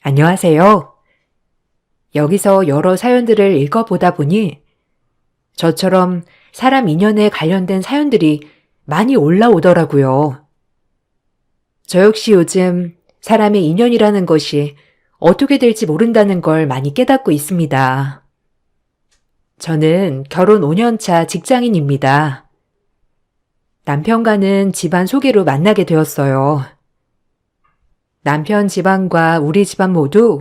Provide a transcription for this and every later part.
안녕하세요. 여기서 여러 사연들을 읽어보다 보니 저처럼 사람 인연에 관련된 사연들이 많이 올라오더라고요. 저 역시 요즘 사람의 인연이라는 것이 어떻게 될지 모른다는 걸 많이 깨닫고 있습니다. 저는 결혼 5년 차 직장인입니다. 남편과는 집안 소개로 만나게 되었어요. 남편 집안과 우리 집안 모두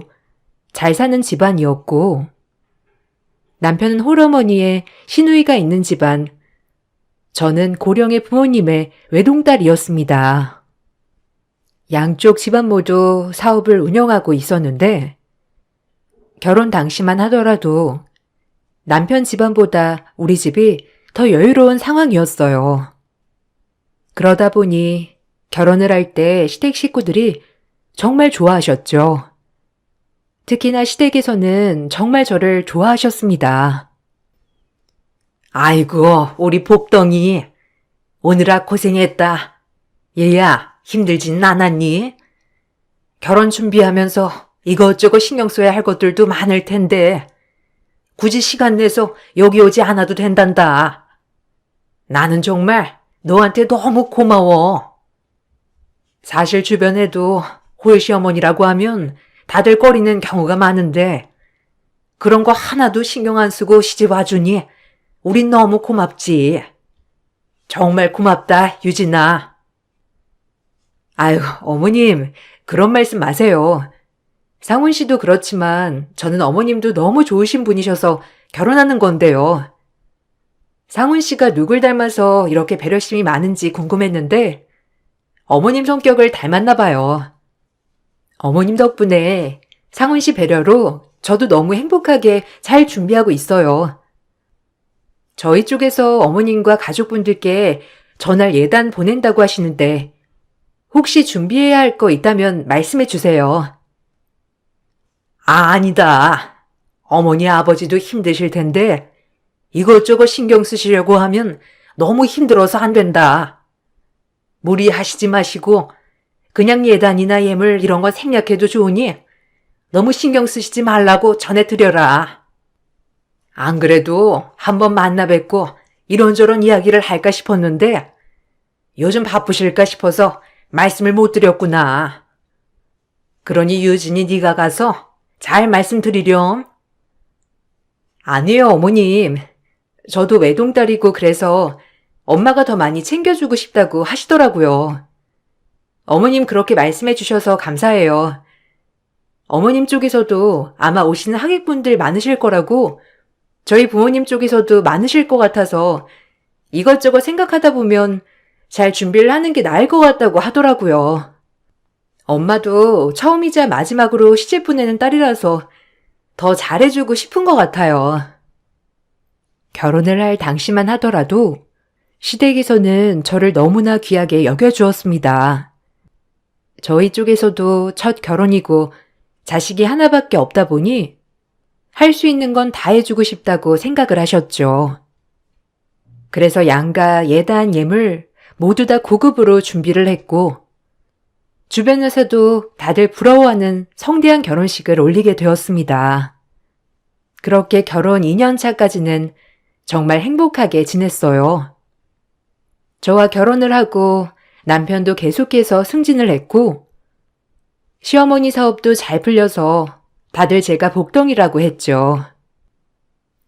잘 사는 집안이었고, 남편은 홀어머니의 시누이가 있는 집안, 저는 고령의 부모님의 외동딸이었습니다. 양쪽 집안 모두 사업을 운영하고 있었는데, 결혼 당시만 하더라도 남편 집안보다 우리 집이 더 여유로운 상황이었어요. 그러다 보니 결혼을 할 때 시댁 식구들이 정말 좋아하셨죠. 특히나 시댁에서는 정말 저를 좋아하셨습니다. 아이고, 우리 복덩이. 오느라 고생했다. 얘야, 힘들진 않았니? 결혼 준비하면서 이것저것 신경 써야 할 것들도 많을 텐데 굳이 시간 내서 여기 오지 않아도 된단다. 나는 정말 너한테 너무 고마워. 사실 주변에도 홀시어머니라고 하면 다들 꺼리는 경우가 많은데 그런 거 하나도 신경 안 쓰고 시집 와주니 우린 너무 고맙지. 정말 고맙다, 유진아. 아유, 어머님, 그런 말씀 마세요. 상훈 씨도 그렇지만 저는 어머님도 너무 좋으신 분이셔서 결혼하는 건데요. 상훈 씨가 누굴 닮아서 이렇게 배려심이 많은지 궁금했는데 어머님 성격을 닮았나 봐요. 어머님 덕분에 상훈 씨 배려로 저도 너무 행복하게 잘 준비하고 있어요. 저희 쪽에서 어머님과 가족분들께 전할 예단 보낸다고 하시는데 혹시 준비해야 할 거 있다면 말씀해 주세요. 아니다. 어머니 아버지도 힘드실 텐데 이것저것 신경 쓰시려고 하면 너무 힘들어서 안 된다. 무리하시지 마시고 그냥 예단이나 예물 이런 건 생략해도 좋으니 너무 신경 쓰시지 말라고 전해드려라. 안 그래도 한번 만나 뵙고 이런저런 이야기를 할까 싶었는데 요즘 바쁘실까 싶어서 말씀을 못 드렸구나. 그러니 유진이 네가 가서 잘 말씀드리렴. 아니에요, 어머님. 저도 외동딸이고 그래서 엄마가 더 많이 챙겨주고 싶다고 하시더라고요. 어머님 그렇게 말씀해 주셔서 감사해요. 어머님 쪽에서도 아마 오시는 하객분들 많으실 거라고 저희 부모님 쪽에서도 많으실 것 같아서 이것저것 생각하다 보면 잘 준비를 하는 게 나을 것 같다고 하더라고요. 엄마도 처음이자 마지막으로 시집 보내는 딸이라서 더 잘해주고 싶은 것 같아요. 결혼을 할 당시만 하더라도 시댁에서는 저를 너무나 귀하게 여겨주었습니다. 저희 쪽에서도 첫 결혼이고 자식이 하나밖에 없다 보니 할 수 있는 건 다 해주고 싶다고 생각을 하셨죠. 그래서 양가, 예단, 예물 모두 다 고급으로 준비를 했고 주변에서도 다들 부러워하는 성대한 결혼식을 올리게 되었습니다. 그렇게 결혼 2년 차까지는 정말 행복하게 지냈어요. 저와 결혼을 하고 남편도 계속해서 승진을 했고 시어머니 사업도 잘 풀려서 다들 제가 복덩이라고 했죠.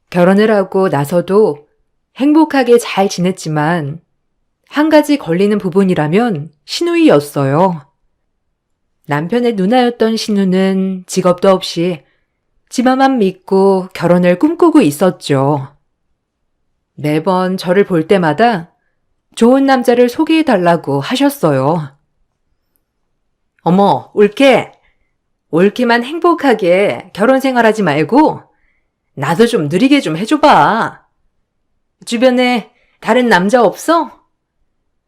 결혼을 하고 나서도 행복하게 잘 지냈지만 한 가지 걸리는 부분이라면 시누이였어요. 남편의 누나였던 시누는 직업도 없이 집안만 믿고 결혼을 꿈꾸고 있었죠. 매번 저를 볼 때마다 좋은 남자를 소개해달라고 하셨어요. 어머, 올케만 행복하게 결혼 생활하지 말고 나도 좀 누리게 좀 해줘봐. 주변에 다른 남자 없어?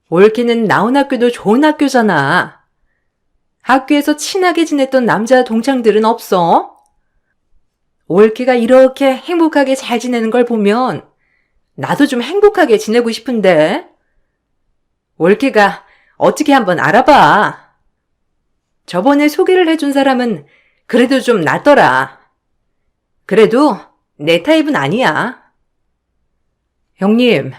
올케는 나온 학교도 좋은 학교잖아. 학교에서 친하게 지냈던 남자 동창들은 없어? 올케가 이렇게 행복하게 잘 지내는 걸 보면 나도 좀 행복하게 지내고 싶은데. 올케가 어떻게 한번 알아봐. 저번에 소개를 해준 사람은 그래도 좀 낫더라. 그래도 내 타입은 아니야. 형님,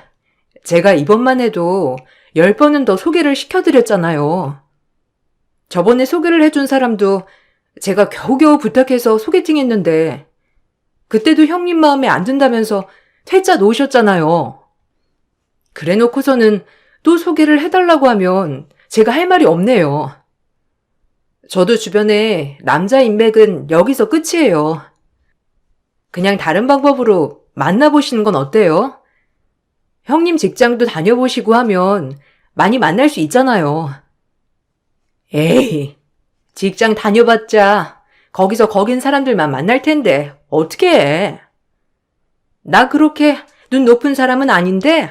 제가 이번만 해도 10번은 더 소개를 시켜드렸잖아요. 저번에 소개를 해준 사람도 제가 겨우겨우 부탁해서 소개팅 했는데 그때도 형님 마음에 안 든다면서 퇴짜 놓으셨잖아요. 그래 놓고서는 또 소개를 해달라고 하면 제가 할 말이 없네요. 저도 주변에 남자 인맥은 여기서 끝이에요. 그냥 다른 방법으로 만나보시는 건 어때요? 형님 직장도 다녀보시고 하면 많이 만날 수 있잖아요. 에이, 직장 다녀봤자 거기서 거긴 사람들만 만날 텐데 어떻게 해? 나 그렇게 눈 높은 사람은 아닌데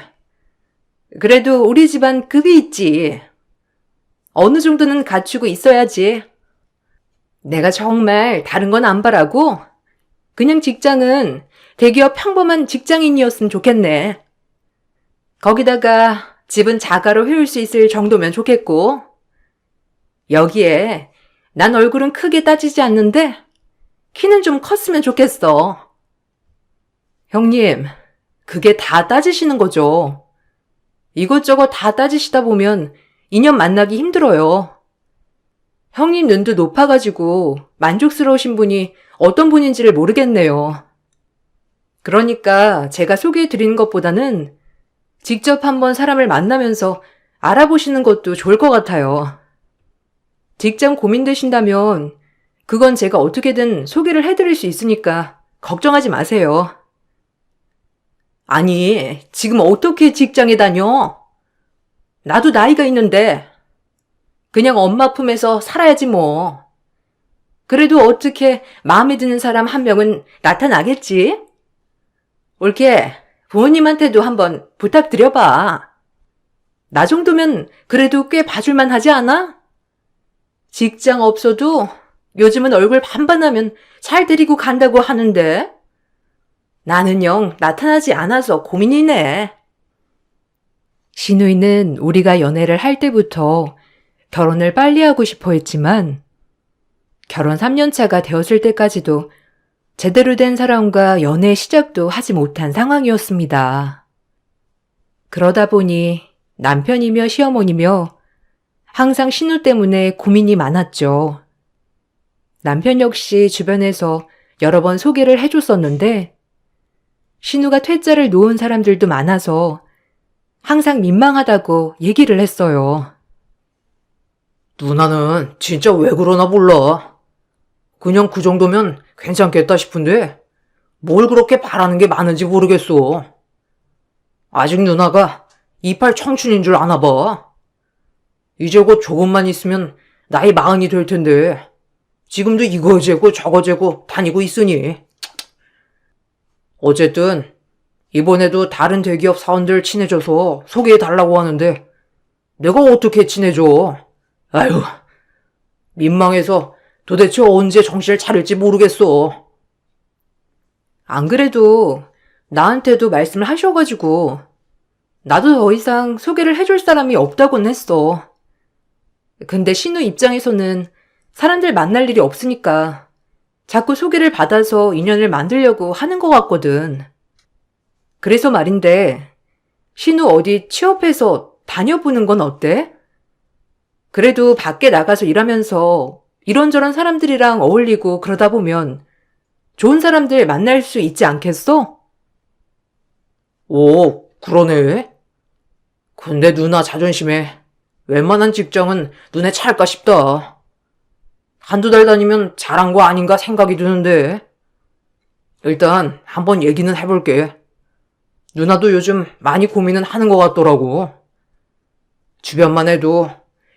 그래도 우리 집안 급이 있지. 어느 정도는 갖추고 있어야지. 내가 정말 다른 건 안 바라고 그냥 직장은 대기업 평범한 직장인이었으면 좋겠네. 거기다가 집은 자가로 해올 수 있을 정도면 좋겠고 여기에 난 얼굴은 크게 따지지 않는데 키는 좀 컸으면 좋겠어. 형님, 그게 다 따지시는 거죠. 이것저것 다 따지시다 보면 인연 만나기 힘들어요. 형님 눈도 높아가지고 만족스러우신 분이 어떤 분인지를 모르겠네요. 그러니까 제가 소개해드리는 것보다는 직접 한번 사람을 만나면서 알아보시는 것도 좋을 것 같아요. 직장 고민되신다면 그건 제가 어떻게든 소개를 해드릴 수 있으니까 걱정하지 마세요. 아니, 지금 어떻게 직장에 다녀? 나도 나이가 있는데 그냥 엄마 품에서 살아야지 뭐. 그래도 어떻게 마음에 드는 사람 한 명은 나타나겠지? 올케 부모님한테도 한번 부탁드려봐. 나 정도면 그래도 꽤 봐줄만 하지 않아? 직장 없어도 요즘은 얼굴 반반하면 잘 데리고 간다고 하는데 나는 영 나타나지 않아서 고민이네. 신우이는 우리가 연애를 할 때부터 결혼을 빨리 하고 싶어 했지만 결혼 3년 차가 되었을 때까지도 제대로 된 사람과 연애 시작도 하지 못한 상황이었습니다. 그러다 보니 남편이며 시어머니며 항상 신우 때문에 고민이 많았죠. 남편 역시 주변에서 여러 번 소개를 해줬었는데 신우가 퇴짜를 놓은 사람들도 많아서 항상 민망하다고 얘기를 했어요. 누나는 진짜 왜 그러나 몰라. 그냥 그 정도면 괜찮겠다 싶은데 뭘 그렇게 바라는 게 많은지 모르겠어. 아직 누나가 이팔 청춘인 줄 아나 봐. 이제 곧 조금만 있으면 나이 40이 될 텐데 지금도 이거 재고 저거 재고 다니고 있으니. 어쨌든 이번에도 다른 대기업 사원들 친해져서 소개해달라고 하는데 내가 어떻게 친해져. 아유, 민망해서 도대체 언제 정신을 차릴지 모르겠어. 안 그래도 나한테도 말씀을 하셔가지고 나도 더 이상 소개를 해줄 사람이 없다곤 했어. 근데 신우 입장에서는 사람들 만날 일이 없으니까 자꾸 소개를 받아서 인연을 만들려고 하는 것 같거든. 그래서 말인데 신우 어디 취업해서 다녀보는 건 어때? 그래도 밖에 나가서 일하면서 이런저런 사람들이랑 어울리고 그러다 보면 좋은 사람들 만날 수 있지 않겠어? 오, 그러네. 근데 누나 자존심에 웬만한 직장은 눈에 찰까 싶다. 한두 달 다니면 잘한 거 아닌가 생각이 드는데. 일단 한번 얘기는 해볼게. 누나도 요즘 많이 고민은 하는 것 같더라고. 주변만 해도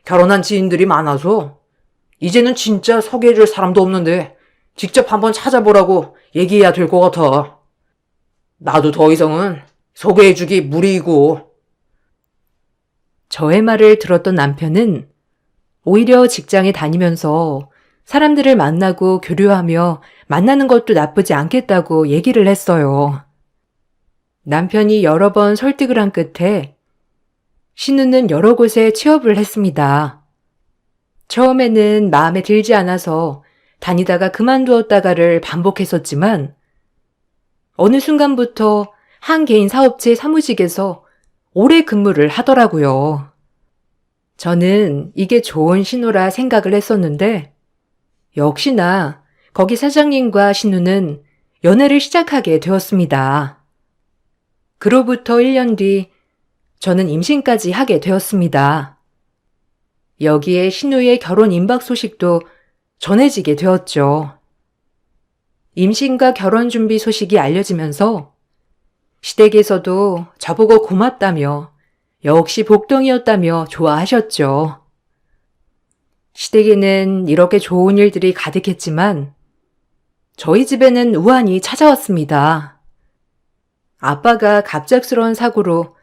결혼한 지인들이 많아서 이제는 진짜 소개해줄 사람도 없는데 직접 한번 찾아보라고 얘기해야 될 것 같아. 나도 더 이상은 소개해주기 무리이고. 저의 말을 들었던 남편은 오히려 직장에 다니면서 사람들을 만나고 교류하며 만나는 것도 나쁘지 않겠다고 얘기를 했어요. 남편이 여러 번 설득을 한 끝에 신우는 여러 곳에 취업을 했습니다. 처음에는 마음에 들지 않아서 다니다가 그만두었다가를 반복했었지만 어느 순간부터 한 개인 사업체 사무직에서 오래 근무를 하더라고요. 저는 이게 좋은 신호라 생각을 했었는데 역시나 거기 사장님과 신우는 연애를 시작하게 되었습니다. 그로부터 1년 뒤 저는 임신까지 하게 되었습니다. 여기에 신우의 결혼 임박 소식도 전해지게 되었죠. 임신과 결혼 준비 소식이 알려지면서 시댁에서도 저보고 고맙다며 역시 복덩이였다며 좋아하셨죠. 시댁에는 이렇게 좋은 일들이 가득했지만 저희 집에는 우환이 찾아왔습니다. 아빠가 갑작스러운 사고로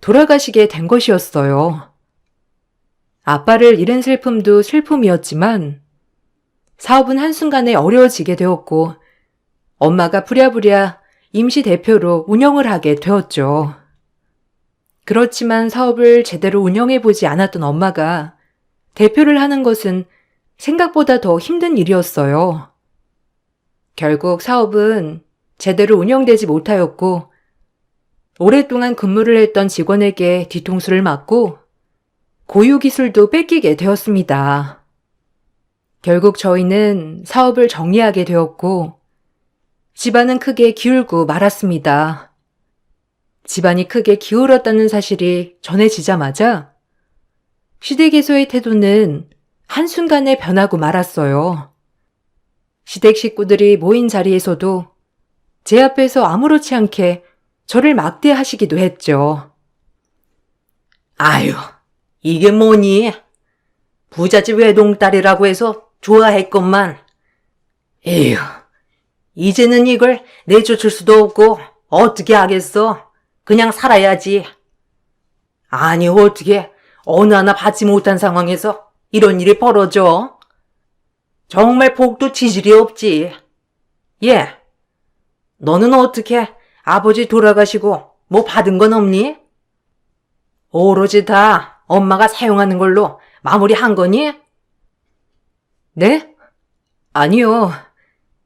돌아가시게 된 것이었어요. 아빠를 잃은 슬픔도 슬픔이었지만 사업은 한순간에 어려워지게 되었고 엄마가 부랴부랴 임시 대표로 운영을 하게 되었죠. 그렇지만 사업을 제대로 운영해보지 않았던 엄마가 대표를 하는 것은 생각보다 더 힘든 일이었어요. 결국 사업은 제대로 운영되지 못하였고 오랫동안 근무를 했던 직원에게 뒤통수를 맞고 고유 기술도 뺏기게 되었습니다. 결국 저희는 사업을 정리하게 되었고 집안은 크게 기울고 말았습니다. 집안이 크게 기울었다는 사실이 전해지자마자 시댁에서의 태도는 한순간에 변하고 말았어요. 시댁 식구들이 모인 자리에서도 제 앞에서 아무렇지 않게 저를 막대하시기도 했죠. 아유, 이게 뭐니? 부잣집 외동딸이라고 해서 좋아했건만. 에휴, 이제는 이걸 내쫓을 수도 없고 어떻게 하겠어? 그냥 살아야지. 아니, 어떻게 어느 하나 받지 못한 상황에서 이런 일이 벌어져? 정말 복도 지질이 없지. 예, 너는 어떻게 아버지 돌아가시고 뭐 받은 건 없니? 오로지 다 엄마가 사용하는 걸로 마무리한 거니? 네? 아니요.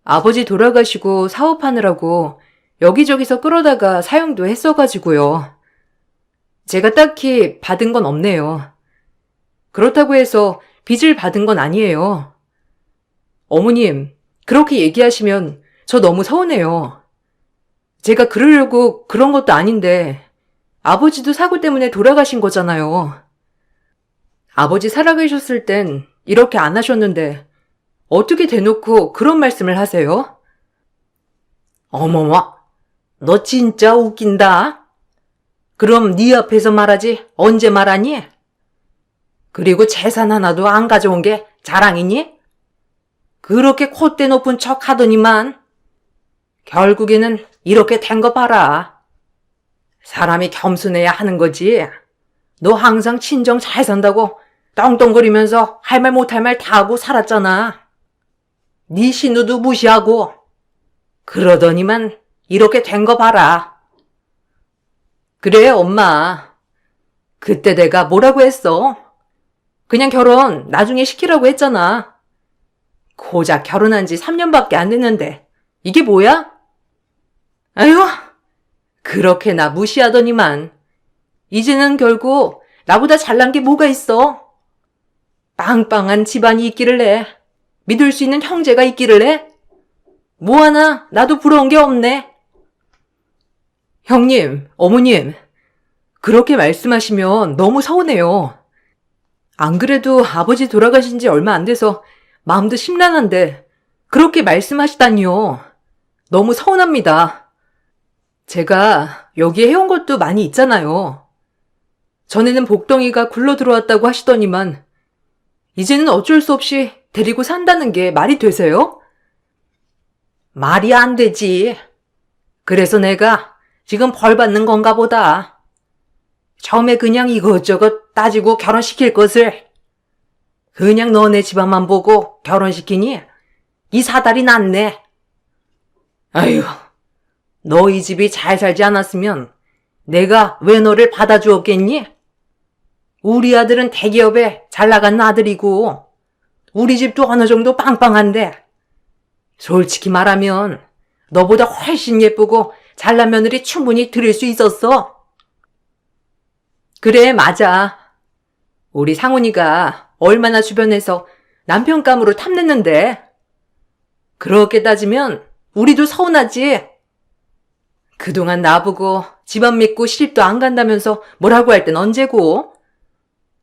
아버지 돌아가시고 사업하느라고 여기저기서 끌어다가 사용도 했어가지고요. 제가 딱히 받은 건 없네요. 그렇다고 해서 빚을 받은 건 아니에요. 어머님, 그렇게 얘기하시면 저 너무 서운해요. 제가 그러려고 그런 것도 아닌데 아버지도 사고 때문에 돌아가신 거잖아요. 아버지 살아계셨을 땐 이렇게 안 하셨는데 어떻게 대놓고 그런 말씀을 하세요? 어머머, 너 진짜 웃긴다. 그럼 네 앞에서 말하지 언제 말하니? 그리고 재산 하나도 안 가져온 게 자랑이니? 그렇게 콧대 높은 척 하더니만 결국에는 이렇게 된 거 봐라. 사람이 겸손해야 하는 거지. 너 항상 친정 잘 산다고 떵떵거리면서 할 말 못할 말 다 하고 살았잖아. 네 신우도 무시하고. 그러더니만 이렇게 된 거 봐라. 그래, 엄마. 그때 내가 뭐라고 했어? 그냥 결혼 나중에 시키라고 했잖아. 고작 결혼한 지 3년밖에 안 됐는데 이게 뭐야? 아유, 그렇게 나 무시하더니만 이제는 결국 나보다 잘난 게 뭐가 있어? 빵빵한 집안이 있기를 해. 믿을 수 있는 형제가 있기를 해. 뭐 하나 나도 부러운 게 없네. 형님, 어머님, 그렇게 말씀하시면 너무 서운해요. 안 그래도 아버지 돌아가신 지 얼마 안 돼서 마음도 심란한데 그렇게 말씀하시다니요. 너무 서운합니다. 제가 여기에 해온 것도 많이 있잖아요. 전에는 복덩이가 굴러 들어왔다고 하시더니만 이제는 어쩔 수 없이 데리고 산다는 게 말이 되세요? 말이 안 되지. 그래서 내가 지금 벌 받는 건가 보다. 처음에 그냥 이것저것 따지고 결혼시킬 것을 그냥 너네 집안만 보고 결혼시키니 이 사달이 낫네. 아휴, 너희 집이 잘 살지 않았으면 내가 왜 너를 받아주었겠니? 우리 아들은 대기업에 잘 나간 아들이고 우리 집도 어느 정도 빵빵한데 솔직히 말하면 너보다 훨씬 예쁘고 잘난 며느리 충분히 들일 수 있었어. 그래, 맞아. 우리 상훈이가 얼마나 주변에서 남편감으로 탐냈는데. 그렇게 따지면 우리도 서운하지. 그동안 나보고 집안 믿고 시집도 안 간다면서 뭐라고 할 땐 언제고?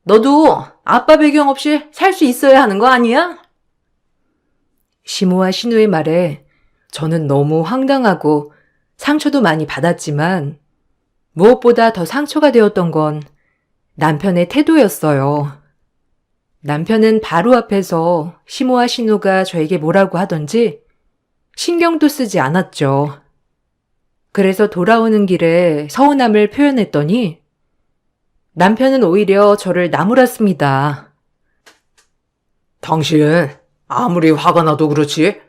너도 아빠 배경 없이 살 수 있어야 하는 거 아니야? 시모와 신우의 말에 저는 너무 황당하고 상처도 많이 받았지만 무엇보다 더 상처가 되었던 건 남편의 태도였어요. 남편은 바로 앞에서 시모와 신우가 저에게 뭐라고 하던지 신경도 쓰지 않았죠. 그래서 돌아오는 길에 서운함을 표현했더니 남편은 오히려 저를 나무랐습니다. 당신 아무리 화가 나도 그렇지?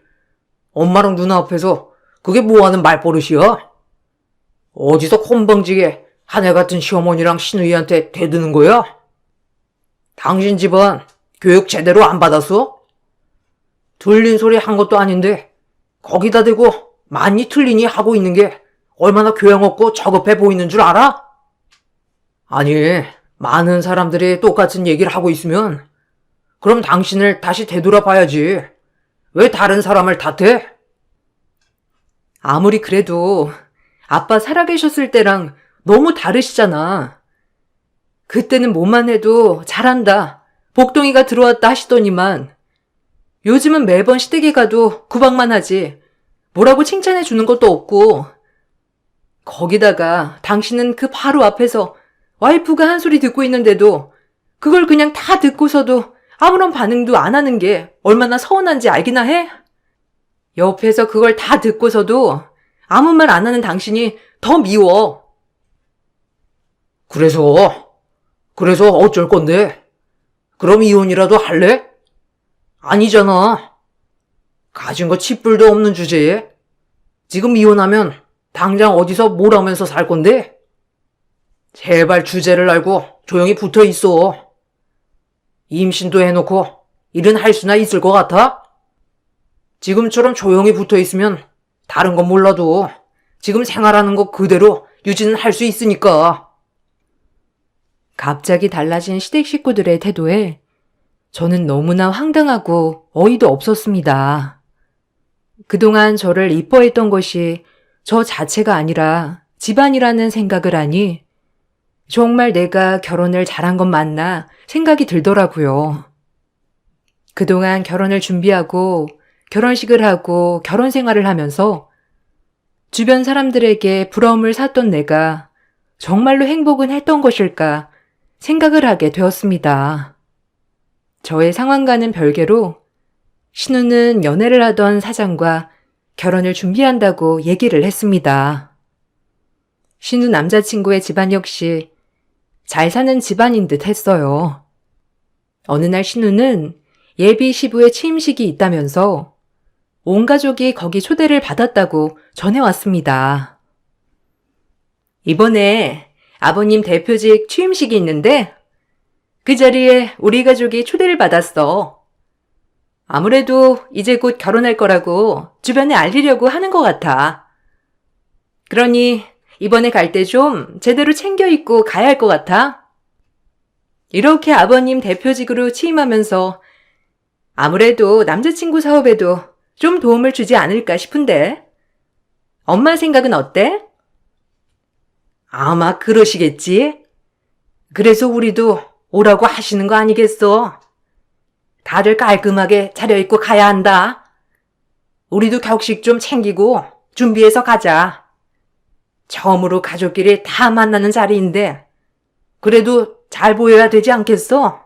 엄마랑 누나 앞에서 그게 뭐하는 말버릇이야? 어디서 건방지게 하늘 같은 시어머니랑 시누이한테 대드는 거야? 당신 집안 교육 제대로 안 받았어? 들린 소리 한 것도 아닌데 거기다 대고 많이 틀리니 하고 있는 게 얼마나 교양 없고 저급해 보이는 줄 알아? 아니, 많은 사람들이 똑같은 얘기를 하고 있으면 그럼 당신을 다시 되돌아봐야지. 왜 다른 사람을 탓해? 아무리 그래도 아빠 살아계셨을 때랑 너무 다르시잖아. 그때는 뭐만 해도 잘한다, 복동이가 들어왔다 하시더니만 요즘은 매번 시댁에 가도 구박만 하지 뭐라고 칭찬해 주는 것도 없고, 거기다가 당신은 그 바로 앞에서 와이프가 한 소리 듣고 있는데도 그걸 그냥 다 듣고서도 아무런 반응도 안 하는 게 얼마나 서운한지 알기나 해? 옆에서 그걸 다 듣고서도 아무 말 안 하는 당신이 더 미워. 그래서 어쩔 건데? 그럼 이혼이라도 할래? 아니잖아. 가진 거 칫불도 없는 주제에 지금 이혼하면 당장 어디서 뭘 하면서 살 건데? 제발 주제를 알고 조용히 붙어 있어. 임신도 해놓고 일은 할 수나 있을 것 같아? 지금처럼 조용히 붙어 있으면 다른 건 몰라도 지금 생활하는 거 그대로 유지는 할 수 있으니까. 갑자기 달라진 시댁 식구들의 태도에 저는 너무나 황당하고 어이도 없었습니다. 그동안 저를 이뻐했던 것이 저 자체가 아니라 집안이라는 생각을 하니 정말 내가 결혼을 잘한 건 맞나 생각이 들더라고요. 그동안 결혼을 준비하고 결혼식을 하고 결혼 생활을 하면서 주변 사람들에게 부러움을 샀던 내가 정말로 행복은 했던 것일까 생각을 하게 되었습니다. 저의 상황과는 별개로 신우는 연애를 하던 사장과 결혼을 준비한다고 얘기를 했습니다. 신우 남자친구의 집안 역시 잘 사는 집안인 듯 했어요. 어느 날 신우는 예비 시부의 취임식이 있다면서 온 가족이 거기 초대를 받았다고 전해왔습니다. 이번에 아버님 대표직 취임식이 있는데 그 자리에 우리 가족이 초대를 받았어. 아무래도 이제 곧 결혼할 거라고 주변에 알리려고 하는 것 같아. 그러니 이번에 갈 때 좀 제대로 챙겨 입고 가야 할 것 같아. 이렇게 아버님 대표직으로 취임하면서 아무래도 남자친구 사업에도 좀 도움을 주지 않을까 싶은데. 엄마 생각은 어때? 아마 그러시겠지? 그래서 우리도 오라고 하시는 거 아니겠어? 다들 깔끔하게 차려입고 가야 한다. 우리도 격식 좀 챙기고 준비해서 가자. 처음으로 가족끼리 다 만나는 자리인데 그래도 잘 보여야 되지 않겠어?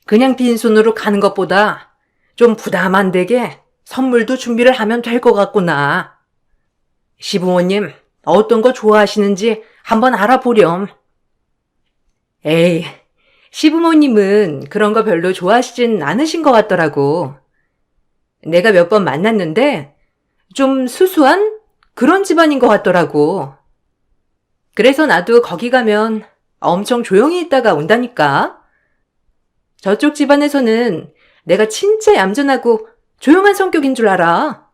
그냥 빈손으로 가는 것보다 좀 부담 안 되게 선물도 준비를 하면 될 것 같구나. 시부모님 어떤 거 좋아하시는지 한번 알아보렴. 에이, 시부모님은 그런 거 별로 좋아하시진 않으신 것 같더라고. 내가 몇 번 만났는데 좀 수수한 그런 집안인 것 같더라고. 그래서 나도 거기 가면 엄청 조용히 있다가 온다니까. 저쪽 집안에서는 내가 진짜 얌전하고 조용한 성격인 줄 알아.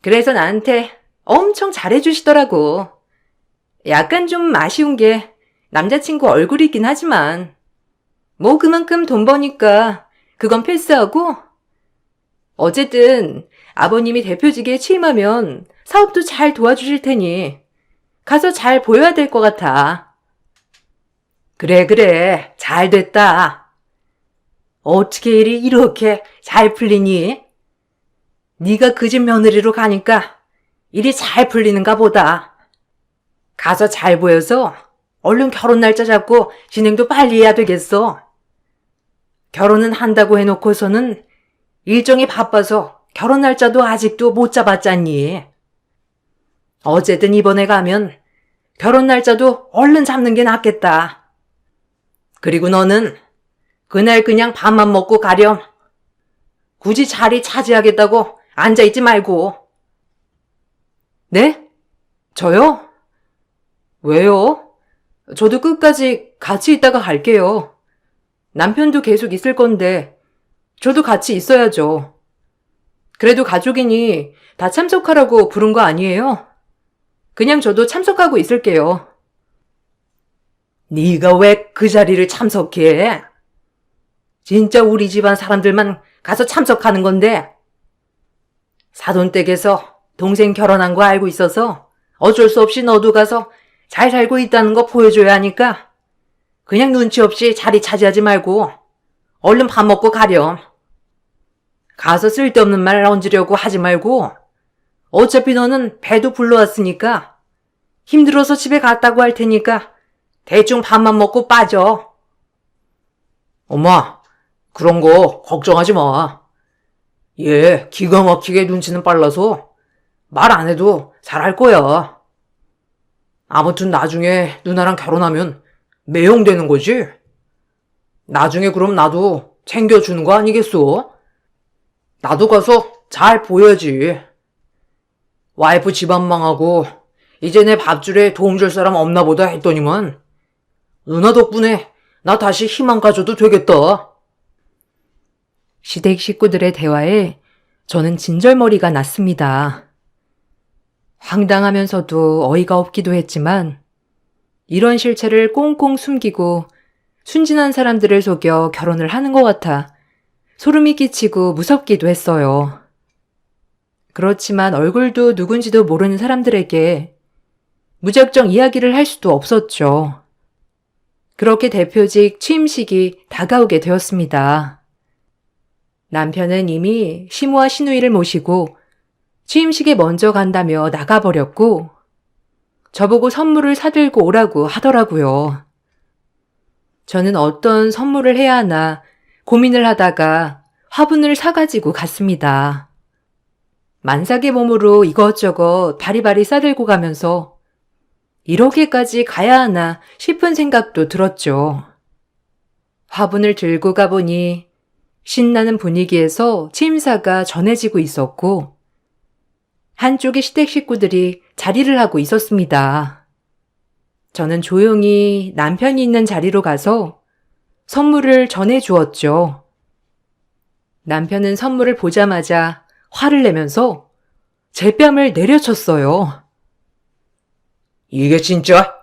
그래서 나한테 엄청 잘해주시더라고. 약간 좀 아쉬운 게 남자친구 얼굴이긴 하지만 뭐 그만큼 돈 버니까 그건 패스하고 어쨌든 아버님이 대표직에 취임하면 사업도 잘 도와주실 테니 가서 잘 보여야 될 것 같아. 그래, 잘 됐다. 어떻게 일이 이렇게 잘 풀리니? 네가 그 집 며느리로 가니까 일이 잘 풀리는가 보다. 가서 잘 보여서 얼른 결혼 날짜 잡고 진행도 빨리 해야 되겠어. 결혼은 한다고 해놓고서는 일정이 바빠서 결혼 날짜도 아직도 못 잡았잖니. 어쨌든 이번에 가면 결혼 날짜도 얼른 잡는 게 낫겠다. 그리고 너는 그날 그냥 밥만 먹고 가렴. 굳이 자리 차지하겠다고 앉아있지 말고. 네? 저요? 왜요? 저도 끝까지 같이 있다가 갈게요. 남편도 계속 있을 건데 저도 같이 있어야죠. 그래도 가족이니 다 참석하라고 부른 거 아니에요? 그냥 저도 참석하고 있을게요. 네가 왜 그 자리를 참석해? 진짜 우리 집안 사람들만 가서 참석하는 건데 사돈댁에서 동생 결혼한 거 알고 있어서 어쩔 수 없이 너도 가서 잘 살고 있다는 거 보여줘야 하니까 그냥 눈치 없이 자리 차지하지 말고 얼른 밥 먹고 가렴. 가서 쓸데없는 말 얹으려고 하지 말고 어차피 너는 배도 불러왔으니까 힘들어서 집에 갔다고 할 테니까 대충 밥만 먹고 빠져. 엄마, 그런 거 걱정하지 마. 얘 기가 막히게 눈치는 빨라서 말 안 해도 잘할 거야. 아무튼 나중에 누나랑 결혼하면 매형되는 거지? 나중에 그럼 나도 챙겨주는 거 아니겠어? 나도 가서 잘 보여야지. 와이프 집안 망하고 이제 내 밥줄에 도움 줄 사람 없나 보다 했더니만 누나 덕분에 나 다시 희망 가져도 되겠다. 시댁 식구들의 대화에 저는 진절머리가 났습니다. 황당하면서도 어이가 없기도 했지만 이런 실체를 꽁꽁 숨기고 순진한 사람들을 속여 결혼을 하는 것 같아 소름이 끼치고 무섭기도 했어요. 그렇지만 얼굴도 누군지도 모르는 사람들에게 무작정 이야기를 할 수도 없었죠. 그렇게 대표직 취임식이 다가오게 되었습니다. 남편은 이미 시모와 시누이를 모시고 취임식에 먼저 간다며 나가버렸고 저보고 선물을 사들고 오라고 하더라고요. 저는 어떤 선물을 해야 하나 고민을 하다가 화분을 사가지고 갔습니다. 만삭의 몸으로 이것저것 바리바리 싸들고 가면서 이렇게까지 가야 하나 싶은 생각도 들었죠. 화분을 들고 가보니 신나는 분위기에서 취임사가 전해지고 있었고 한쪽의 시댁 식구들이 자리를 하고 있었습니다. 저는 조용히 남편이 있는 자리로 가서 선물을 전해주었죠. 남편은 선물을 보자마자 화를 내면서 제 뺨을 내려쳤어요. 이게 진짜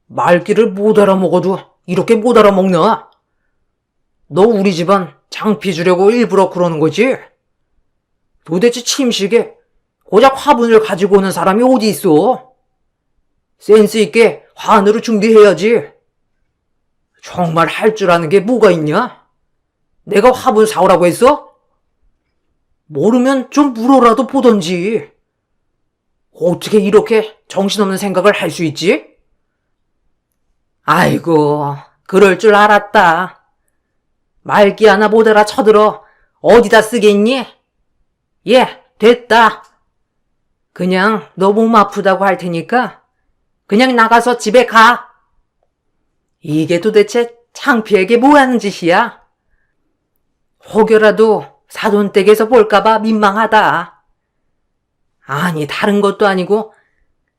말귀를 못 알아먹어도 이렇게 못 알아먹나? 너 우리 집안 장피 주려고 일부러 그러는 거지? 도대체 침식에 고작 화분을 가지고 오는 사람이 어디 있어? 센스 있게 화환으로 준비해야지. 정말 할 줄 아는 게 뭐가 있냐? 내가 화분 사오라고 했어? 모르면 좀 물어라도 보던지. 어떻게 이렇게 정신없는 생각을 할 수 있지? 아이고, 그럴 줄 알았다. 말기 하나 못 알아 쳐들어 어디다 쓰겠니? 예, 됐다. 그냥 너 몸 아프다고 할 테니까 그냥 나가서 집에 가. 이게 도대체 창피하게 뭐 하는 짓이야? 혹여라도 사돈댁에서 볼까봐 민망하다. 아니, 다른 것도 아니고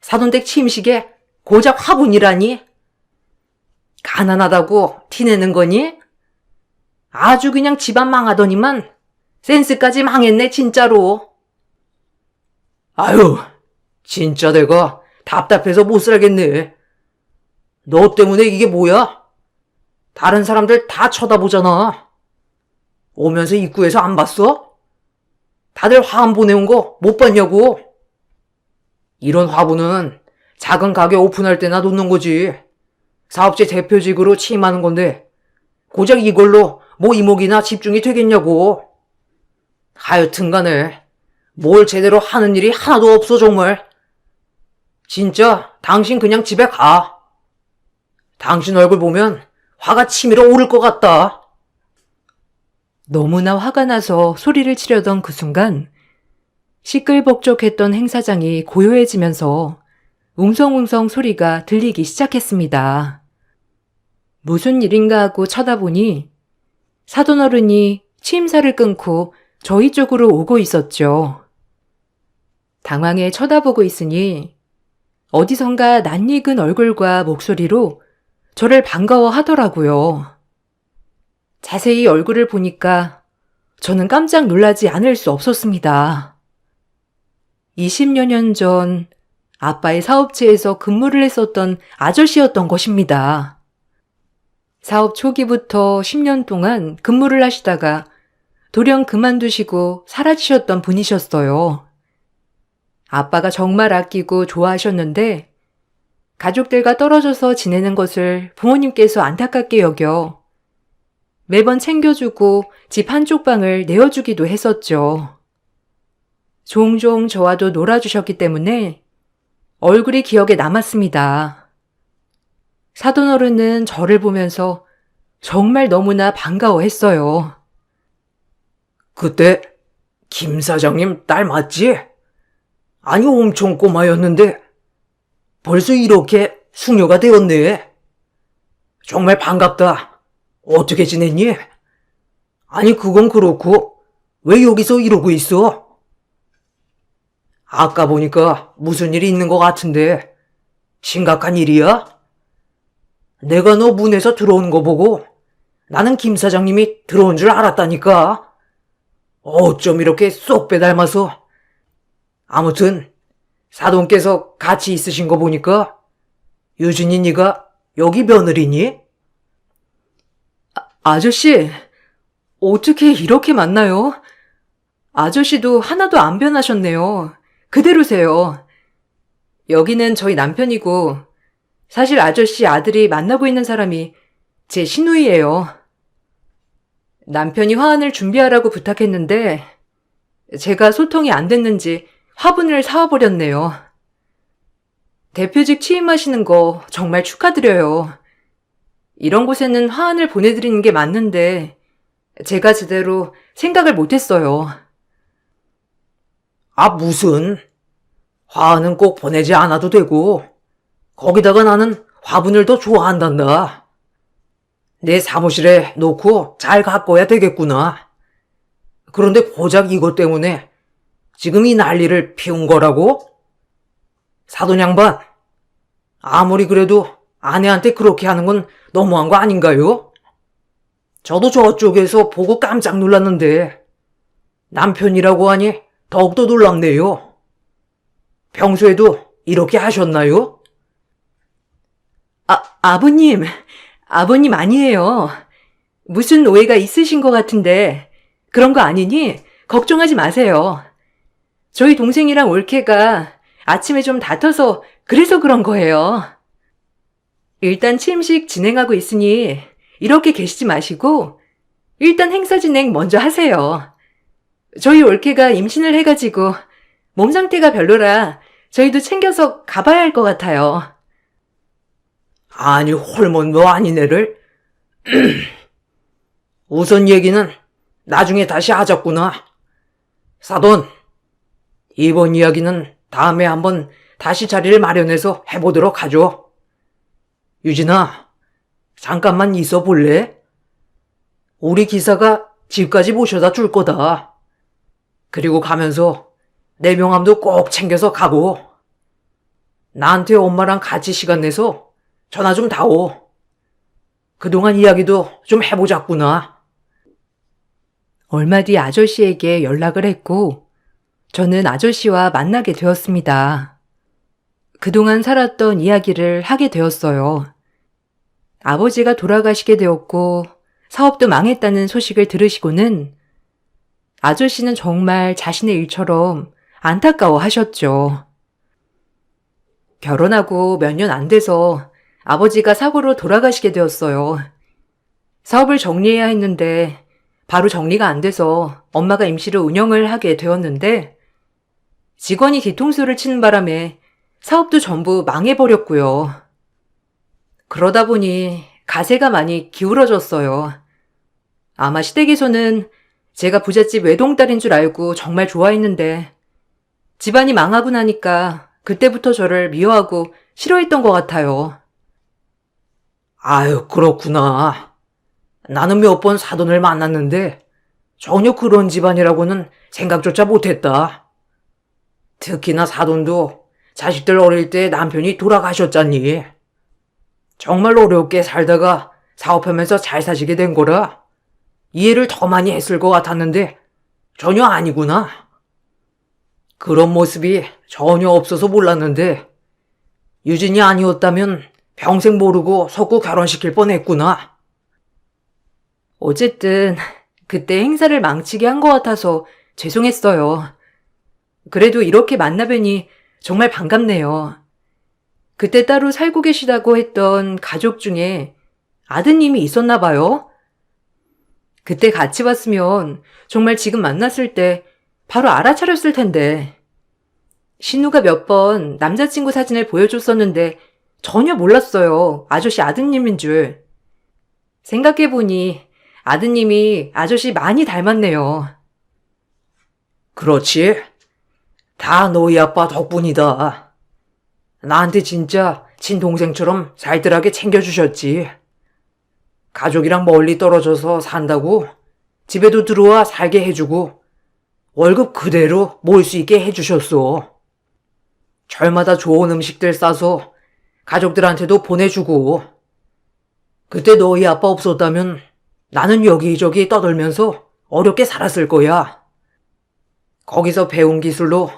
사돈댁 침식에 고작 화분이라니? 가난하다고 티내는 거니? 아주 그냥 집안 망하더니만 센스까지 망했네, 진짜로. 아유, 진짜 내가 답답해서 못 살겠네. 너 때문에 이게 뭐야? 다른 사람들 다 쳐다보잖아. 오면서 입구에서 안 봤어? 다들 화환 보내온 거 못 봤냐고? 이런 화분은 작은 가게 오픈할 때나 놓는 거지. 사업체 대표직으로 취임하는 건데 고작 이걸로 뭐 이목이나 집중이 되겠냐고. 하여튼 간에 뭘 제대로 하는 일이 하나도 없어 정말. 진짜 당신 그냥 집에 가. 당신 얼굴 보면 화가 치밀어 오를 것 같다. 너무나 화가 나서 소리를 치려던 그 순간 시끌벅적했던 행사장이 고요해지면서 웅성웅성 소리가 들리기 시작했습니다. 무슨 일인가 하고 쳐다보니 사돈어른이 취임사를 끊고 저희 쪽으로 오고 있었죠. 당황해 쳐다보고 있으니 어디선가 낯익은 얼굴과 목소리로 저를 반가워하더라고요. 자세히 얼굴을 보니까 저는 깜짝 놀라지 않을 수 없었습니다. 20여 년 전 아빠의 사업체에서 근무를 했었던 아저씨였던 것입니다. 사업 초기부터 10년 동안 근무를 하시다가 돌연 그만두시고 사라지셨던 분이셨어요. 아빠가 정말 아끼고 좋아하셨는데 가족들과 떨어져서 지내는 것을 부모님께서 안타깝게 여겨 매번 챙겨주고 집 한쪽 방을 내어주기도 했었죠. 종종 저와도 놀아주셨기 때문에 얼굴이 기억에 남았습니다. 사돈어른은 저를 보면서 정말 너무나 반가워했어요. 그때 김 사장님 딸 맞지? 아니 엄청 꼬마였는데 벌써 이렇게 숙녀가 되었네. 정말 반갑다. 어떻게 지냈니? 아니 그건 그렇고 왜 여기서 이러고 있어? 아까 보니까 무슨 일이 있는 것 같은데 심각한 일이야? 내가 너 문에서 들어온 거 보고 나는 김 사장님이 들어온 줄 알았다니까. 어쩜 이렇게 쏙 빼닮아서. 아무튼 사돈께서 같이 있으신 거 보니까 유진이 네가 여기 며느리니? 아저씨, 어떻게 이렇게 만나요? 아저씨도 하나도 안 변하셨네요. 그대로세요. 여기는 저희 남편이고 사실 아저씨 아들이 만나고 있는 사람이 제 시누이예요. 남편이 화환을 준비하라고 부탁했는데 제가 소통이 안 됐는지 화분을 사와버렸네요. 대표직 취임하시는 거 정말 축하드려요. 이런 곳에는 화환을 보내드리는 게 맞는데 제가 제대로 생각을 못했어요. 아 무슨? 화환은 꼭 보내지 않아도 되고 거기다가 나는 화분을 더 좋아한단다. 내 사무실에 놓고 잘 가꿔야 되겠구나. 그런데 고작 이것 때문에 지금 이 난리를 피운 거라고? 사돈 양반, 아무리 그래도 아내한테 그렇게 하는 건 너무한 거 아닌가요? 저도 저쪽에서 보고 깜짝 놀랐는데 남편이라고 하니 더욱더 놀랍네요. 평소에도 이렇게 하셨나요? 아버님 아니에요. 무슨 오해가 있으신 것 같은데 그런 거 아니니 걱정하지 마세요. 저희 동생이랑 올케가 아침에 좀 다퉈서 그래서 그런 거예요. 일단 취임식 진행하고 있으니 이렇게 계시지 마시고 일단 행사 진행 먼저 하세요. 저희 올케가 임신을 해가지고 몸 상태가 별로라 저희도 챙겨서 가봐야 할 것 같아요. 아니 홀몬도 아니네를. 우선 얘기는 나중에 다시 하자꾸나. 사돈, 이번 이야기는 다음에 한번 다시 자리를 마련해서 해보도록 하죠. 유진아, 잠깐만 있어 볼래? 우리 기사가 집까지 모셔다 줄 거다. 그리고 가면서 내 명함도 꼭 챙겨서 가고. 나한테 엄마랑 같이 시간 내서 전화 좀 다오. 그동안 이야기도 좀 해보자꾸나. 얼마 뒤 아저씨에게 연락을 했고 저는 아저씨와 만나게 되었습니다. 그동안 살았던 이야기를 하게 되었어요. 아버지가 돌아가시게 되었고 사업도 망했다는 소식을 들으시고는 아저씨는 정말 자신의 일처럼 안타까워 하셨죠. 결혼하고 몇 년 안 돼서 아버지가 사고로 돌아가시게 되었어요. 사업을 정리해야 했는데 바로 정리가 안 돼서 엄마가 임시로 운영을 하게 되었는데 직원이 뒤통수를 치는 바람에 사업도 전부 망해버렸고요. 그러다 보니 가세가 많이 기울어졌어요. 아마 시댁에서는 제가 부잣집 외동딸인 줄 알고 정말 좋아했는데 집안이 망하고 나니까 그때부터 저를 미워하고 싫어했던 것 같아요. 아유, 그렇구나. 나는 몇 번 사돈을 만났는데 전혀 그런 집안이라고는 생각조차 못했다. 특히나 사돈도 자식들 어릴 때 남편이 돌아가셨잖니. 정말 어렵게 살다가 사업하면서 잘 사시게 된 거라 이해를 더 많이 했을 것 같았는데 전혀 아니구나. 그런 모습이 전혀 없어서 몰랐는데 유진이 아니었다면 평생 모르고 속고 결혼시킬 뻔했구나. 어쨌든 그때 행사를 망치게 한 것 같아서 죄송했어요. 그래도 이렇게 만나뵈니 정말 반갑네요. 그때 따로 살고 계시다고 했던 가족 중에 아드님이 있었나 봐요. 그때 같이 봤으면 정말 지금 만났을 때 바로 알아차렸을 텐데. 신우가 몇 번 남자친구 사진을 보여줬었는데 전혀 몰랐어요. 아저씨 아드님인 줄. 생각해보니 아드님이 아저씨 많이 닮았네요. 그렇지. 다 너희 아빠 덕분이다. 나한테 진짜 친동생처럼 살뜰하게 챙겨주셨지. 가족이랑 멀리 떨어져서 산다고 집에도 들어와 살게 해주고 월급 그대로 모을 수 있게 해주셨어. 절마다 좋은 음식들 싸서 가족들한테도 보내주고. 그때 너희 아빠 없었다면 나는 여기저기 떠돌면서 어렵게 살았을 거야. 거기서 배운 기술로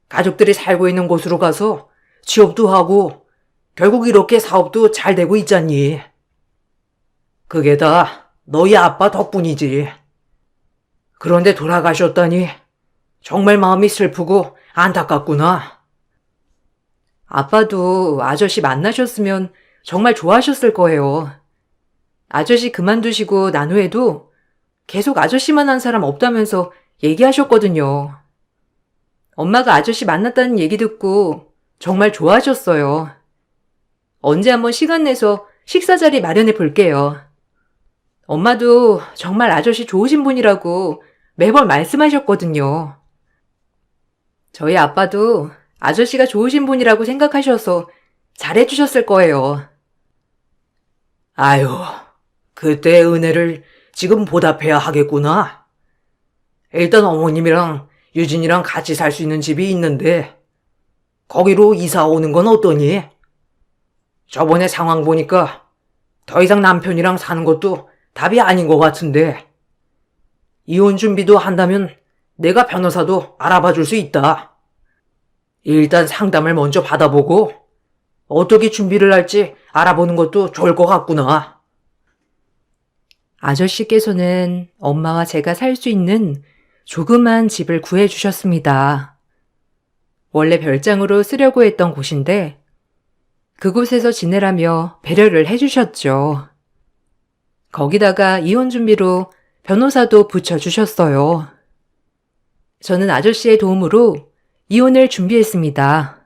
가족들이 살고 있는 곳으로 가서 취업도 하고 결국 이렇게 사업도 잘 되고 있잖니. 그게 다 너희 아빠 덕분이지. 그런데 돌아가셨다니 정말 마음이 슬프고 안타깝구나. 아빠도 아저씨 만나셨으면 정말 좋아하셨을 거예요. 아저씨 그만두시고 난 후에도 계속 아저씨만 한 사람 없다면서 얘기하셨거든요. 엄마가 아저씨 만났다는 얘기 듣고 정말 좋아하셨어요. 언제 한번 시간 내서 식사 자리 마련해 볼게요. 엄마도 정말 아저씨 좋으신 분이라고 매번 말씀하셨거든요. 저희 아빠도 아저씨가 좋으신 분이라고 생각하셔서 잘해주셨을 거예요. 아유, 그때의 은혜를 지금 보답해야 하겠구나. 일단 어머님이랑 유진이랑 같이 살 수 있는 집이 있는데 거기로 이사 오는 건 어떠니? 저번에 상황 보니까 더 이상 남편이랑 사는 것도 답이 아닌 것 같은데 이혼 준비도 한다면 내가 변호사도 알아봐 줄 수 있다. 일단 상담을 먼저 받아보고 어떻게 준비를 할지 알아보는 것도 좋을 것 같구나. 아저씨께서는 엄마와 제가 살 수 있는 조그만 집을 구해주셨습니다. 원래 별장으로 쓰려고 했던 곳인데 그곳에서 지내라며 배려를 해주셨죠. 거기다가 이혼 준비로 변호사도 붙여주셨어요. 저는 아저씨의 도움으로 이혼을 준비했습니다.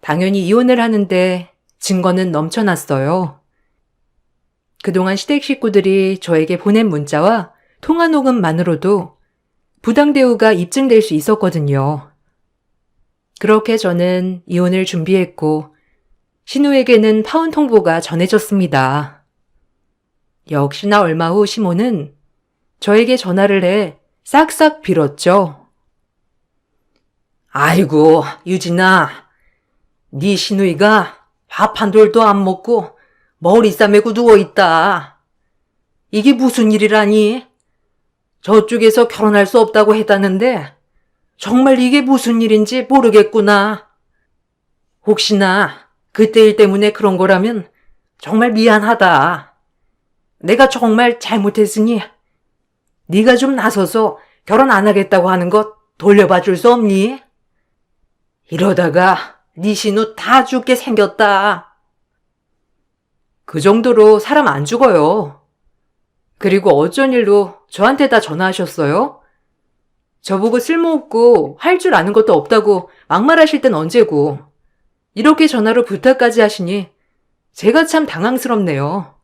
당연히 이혼을 하는데 증거는 넘쳐났어요. 그동안 시댁 식구들이 저에게 보낸 문자와 통화 녹음만으로도 부당 대우가 입증될 수 있었거든요. 그렇게 저는 이혼을 준비했고 신우에게는 파혼 통보가 전해졌습니다. 역시나 얼마 후 시모는 저에게 전화를 해 싹싹 빌었죠. 아이고, 유진아. 네 시누이가 밥 한 돌도 안 먹고 머리 싸매고 누워있다. 이게 무슨 일이라니? 저쪽에서 결혼할 수 없다고 했다는데 정말 이게 무슨 일인지 모르겠구나. 혹시나 그때 일 때문에 그런 거라면 정말 미안하다. 내가 정말 잘못했으니 네가 좀 나서서 결혼 안 하겠다고 하는 것 돌려봐 줄 수 없니? 이러다가 네 신우 다 죽게 생겼다. 그 정도로 사람 안 죽어요. 그리고 어쩐 일로 저한테 다 전화하셨어요? 저보고 쓸모없고 할 줄 아는 것도 없다고 막말하실 땐 언제고 이렇게 전화로 부탁까지 하시니 제가 참 당황스럽네요.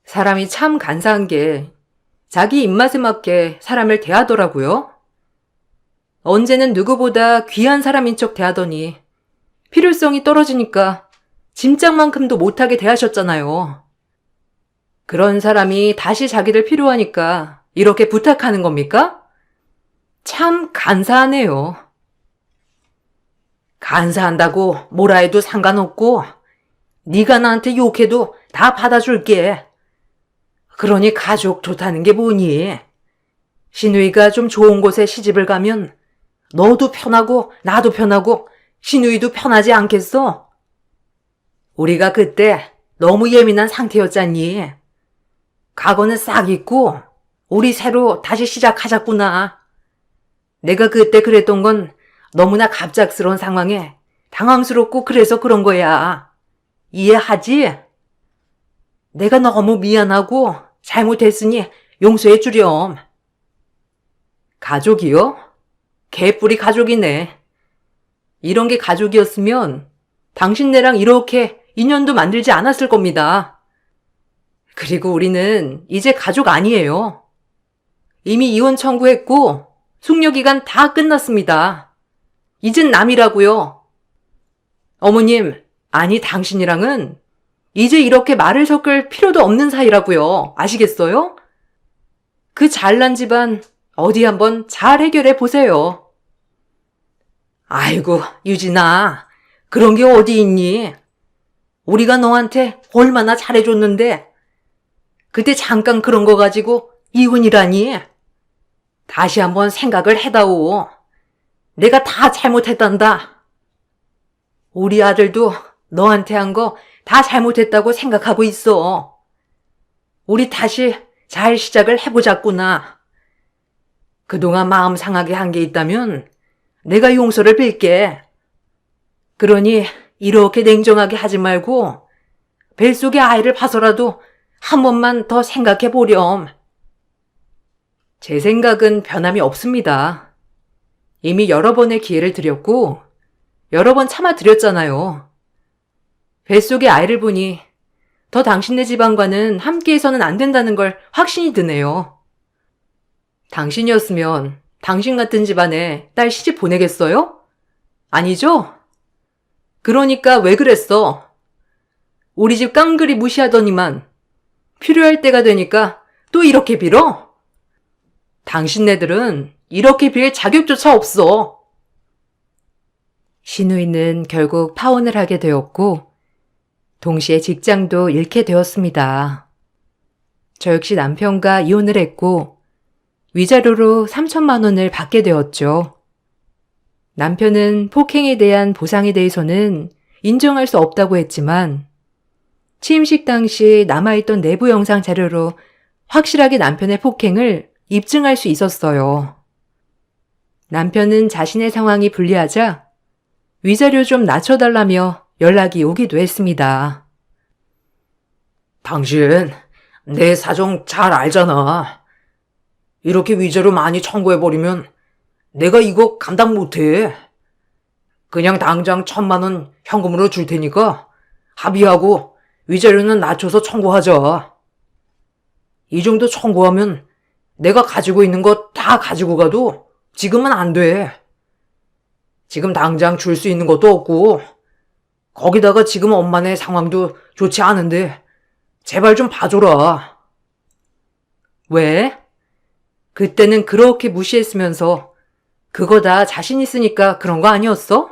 사람이 참 간사한 게 자기 입맛에 맞게 사람을 대하더라고요. 언제는 누구보다 귀한 사람인 척 대하더니 필요성이 떨어지니까 짐짝만큼도 못하게 대하셨잖아요. 그런 사람이 다시 자기를 필요하니까 이렇게 부탁하는 겁니까? 참 간사하네요. 간사한다고 뭐라 해도 상관없고 네가 나한테 욕해도 다 받아줄게. 그러니 가족 좋다는 게 뭐니? 신우이가 좀 좋은 곳에 시집을 가면 너도 편하고 나도 편하고 신우이도 편하지 않겠어? 우리가 그때 너무 예민한 상태였잖니. 과거는 싹 잊고 우리 새로 다시 시작하자꾸나. 내가 그때 그랬던 건 너무나 갑작스러운 상황에 당황스럽고 그래서 그런 거야. 이해하지? 내가 너무 미안하고 잘못했으니 용서해 주렴. 가족이요? 개뿔이 가족이네. 이런 게 가족이었으면 당신네랑 이렇게 인연도 만들지 않았을 겁니다. 그리고 우리는 이제 가족 아니에요. 이미 이혼 청구했고 숙려기간 다 끝났습니다. 이젠 남이라고요. 어머님, 아니 당신이랑은 이제 이렇게 말을 섞을 필요도 없는 사이라고요. 아시겠어요? 그 잘난 집안 어디 한번 잘 해결해 보세요. 아이고, 유진아. 그런 게 어디 있니? 우리가 너한테 얼마나 잘해줬는데 그때 잠깐 그런 거 가지고 이혼이라니. 다시 한번 생각을 해다오. 내가 다 잘못했단다. 우리 아들도 너한테 한 거 다 잘못했다고 생각하고 있어. 우리 다시 잘 시작을 해보자꾸나. 그동안 마음 상하게 한 게 있다면 내가 용서를 빌게. 그러니 이렇게 냉정하게 하지 말고 뱃속에 아이를 봐서라도 한 번만 더 생각해 보렴. 제 생각은 변함이 없습니다. 이미 여러 번의 기회를 드렸고 여러 번 참아드렸잖아요. 뱃속에 아이를 보니 더 당신네 집안과는 함께해서는 안 된다는 걸 확신이 드네요. 당신이었으면 당신 같은 집안에 딸 시집 보내겠어요? 아니죠? 그러니까 왜 그랬어? 우리 집 깡그리 무시하더니만 필요할 때가 되니까 또 이렇게 빌어? 당신네들은 이렇게 빌 자격조차 없어. 신우이는 결국 파혼을 하게 되었고 동시에 직장도 잃게 되었습니다. 저 역시 남편과 이혼을 했고 위자료로 3천만 원을 받게 되었죠. 남편은 폭행에 대한 보상에 대해서는 인정할 수 없다고 했지만 취임식 당시 남아있던 내부 영상 자료로 확실하게 남편의 폭행을 입증할 수 있었어요. 남편은 자신의 상황이 불리하자 위자료 좀 낮춰달라며 연락이 오기도 했습니다. 당신 내 사정 잘 알잖아. 이렇게 위자료 많이 청구해버리면 내가 이거 감당 못해. 그냥 당장 1,000만 원 현금으로 줄 테니까 합의하고 위자료는 낮춰서 청구하자. 이 정도 청구하면 내가 가지고 있는 거 다 가지고 가도 지금은 안 돼. 지금 당장 줄 수 있는 것도 없고 거기다가 지금 엄마네 상황도 좋지 않은데 제발 좀 봐줘라. 왜? 그때는 그렇게 무시했으면서 그거 다 자신 있으니까 그런 거 아니었어?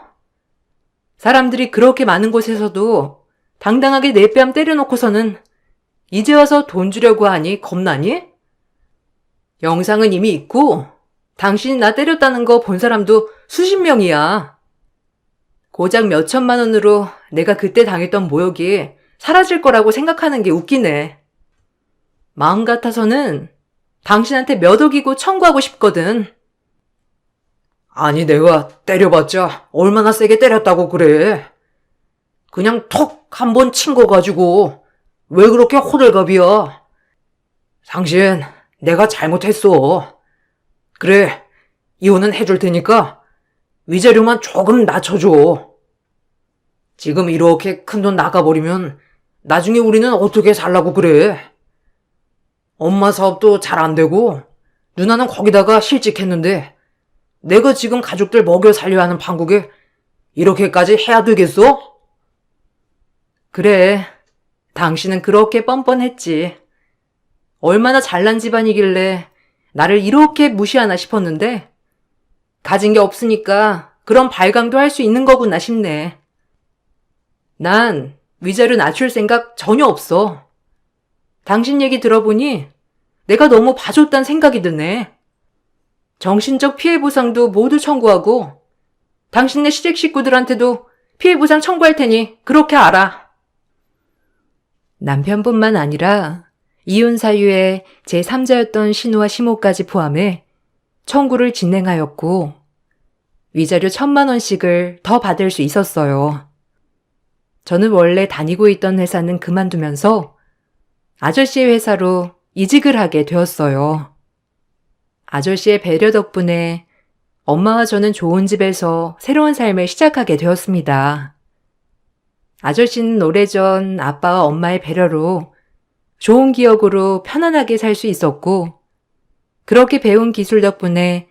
사람들이 그렇게 많은 곳에서도 당당하게 내 뺨 때려놓고서는 이제 와서 돈 주려고 하니 겁나니? 영상은 이미 있고 당신이 나 때렸다는 거 본 사람도 수십 명이야. 고작 몇 천만 원으로 내가 그때 당했던 모욕이 사라질 거라고 생각하는 게 웃기네. 마음 같아서는 당신한테 몇 억이고 청구하고 싶거든. 아니, 내가 때려봤자 얼마나 세게 때렸다고 그래. 그냥 톡 한 번 친 거 가지고 왜 그렇게 호들갑이야. 당신, 내가 잘못했어. 그래, 이혼은 해줄 테니까 위자료만 조금 낮춰줘. 지금 이렇게 큰 돈 나가버리면 나중에 우리는 어떻게 살라고 그래. 엄마 사업도 잘 안 되고 누나는 거기다가 실직했는데 내가 지금 가족들 먹여 살려야 하는 판국에 이렇게까지 해야 되겠어? 그래, 당신은 그렇게 뻔뻔했지. 얼마나 잘난 집안이길래 나를 이렇게 무시하나 싶었는데 가진 게 없으니까 그런 발광도 할 수 있는 거구나 싶네. 난 위자료 낮출 생각 전혀 없어. 당신 얘기 들어보니 내가 너무 봐줬단 생각이 드네. 정신적 피해 보상도 모두 청구하고 당신네 시댁 식구들한테도 피해 보상 청구할 테니 그렇게 알아. 남편뿐만 아니라 이혼 사유의 제3자였던 신우와 시모까지 포함해 청구를 진행하였고 위자료 1,000만 원씩을 더 받을 수 있었어요. 저는 원래 다니고 있던 회사는 그만두면서 아저씨의 회사로 이직을 하게 되었어요. 아저씨의 배려 덕분에 엄마와 저는 좋은 집에서 새로운 삶을 시작하게 되었습니다. 아저씨는 오래전 아빠와 엄마의 배려로 좋은 기억으로 편안하게 살 수 있었고 그렇게 배운 기술 덕분에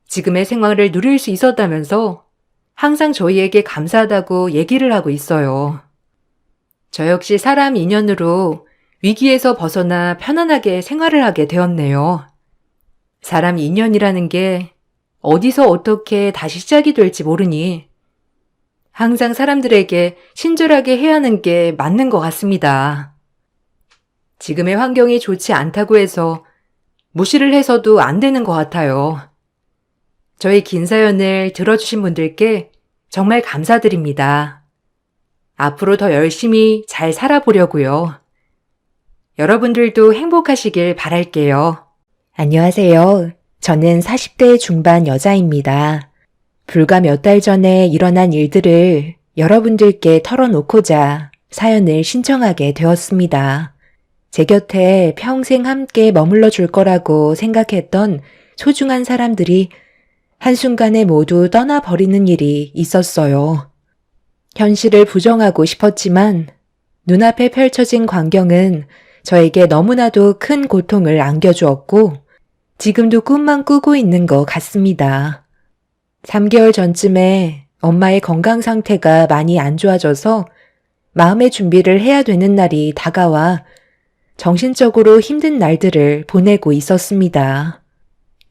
지금의 생활을 누릴 수 있었다면서 항상 저희에게 감사하다고 얘기를 하고 있어요. 저 역시 사람 인연으로 위기에서 벗어나 편안하게 생활을 하게 되었네요. 사람 인연이라는 게 어디서 어떻게 다시 시작이 될지 모르니 항상 사람들에게 친절하게 해야 하는 게 맞는 것 같습니다. 지금의 환경이 좋지 않다고 해서 무시를 해서도 안 되는 것 같아요. 저희 긴 사연을 들어주신 분들께 정말 감사드립니다. 앞으로 더 열심히 잘 살아보려고요. 여러분들도 행복하시길 바랄게요. 안녕하세요. 저는 40대 중반 여자입니다. 불과 몇 달 전에 일어난 일들을 여러분들께 털어놓고자 사연을 신청하게 되었습니다. 제 곁에 평생 함께 머물러 줄 거라고 생각했던 소중한 사람들이 한순간에 모두 떠나버리는 일이 있었어요. 현실을 부정하고 싶었지만 눈앞에 펼쳐진 광경은 저에게 너무나도 큰 고통을 안겨주었고 지금도 꿈만 꾸고 있는 것 같습니다. 3개월 전쯤에 엄마의 건강 상태가 많이 안 좋아져서 마음의 준비를 해야 되는 날이 다가와 정신적으로 힘든 날들을 보내고 있었습니다.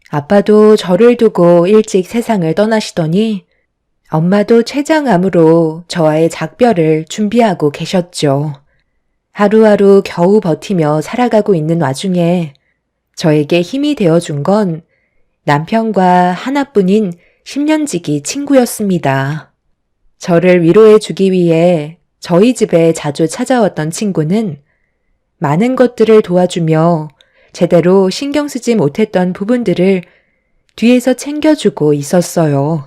아빠도 저를 두고 일찍 세상을 떠나시더니 엄마도 췌장암으로 저와의 작별을 준비하고 계셨죠. 하루하루 겨우 버티며 살아가고 있는 와중에 저에게 힘이 되어준 건 남편과 하나뿐인 10년지기 친구였습니다. 저를 위로해 주기 위해 저희 집에 자주 찾아왔던 친구는 많은 것들을 도와주며 제대로 신경 쓰지 못했던 부분들을 뒤에서 챙겨주고 있었어요.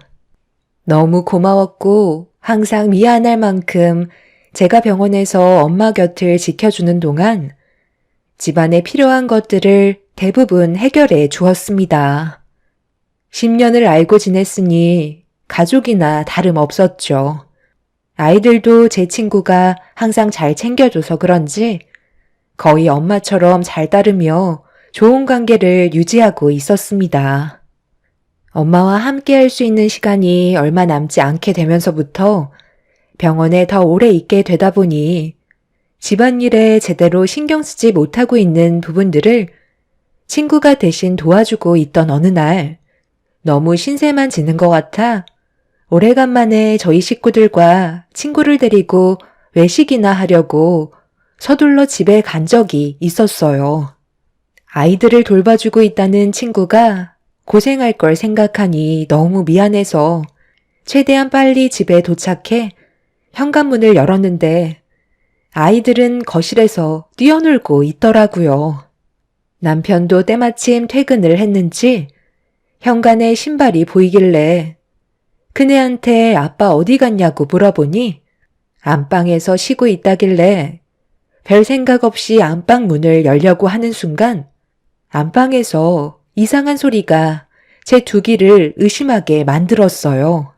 너무 고마웠고 항상 미안할 만큼 제가 병원에서 엄마 곁을 지켜주는 동안 집안에 필요한 것들을 대부분 해결해 주었습니다. 10년을 알고 지냈으니 가족이나 다름없었죠. 아이들도 제 친구가 항상 잘 챙겨줘서 그런지 거의 엄마처럼 잘 따르며 좋은 관계를 유지하고 있었습니다. 엄마와 함께 할 수 있는 시간이 얼마 남지 않게 되면서부터 병원에 더 오래 있게 되다 보니 집안일에 제대로 신경 쓰지 못하고 있는 부분들을 친구가 대신 도와주고 있던 어느 날 너무 신세만 지는 것 같아 오래간만에 저희 식구들과 친구를 데리고 외식이나 하려고 서둘러 집에 간 적이 있었어요. 아이들을 돌봐주고 있다는 친구가 고생할 걸 생각하니 너무 미안해서 최대한 빨리 집에 도착해 현관문을 열었는데 아이들은 거실에서 뛰어놀고 있더라고요. 남편도 때마침 퇴근을 했는지 현관에 신발이 보이길래 그네한테 아빠 어디 갔냐고 물어보니 안방에서 쉬고 있다길래 별 생각 없이 안방 문을 열려고 하는 순간 안방에서 이상한 소리가 제 두 귀를 의심하게 만들었어요.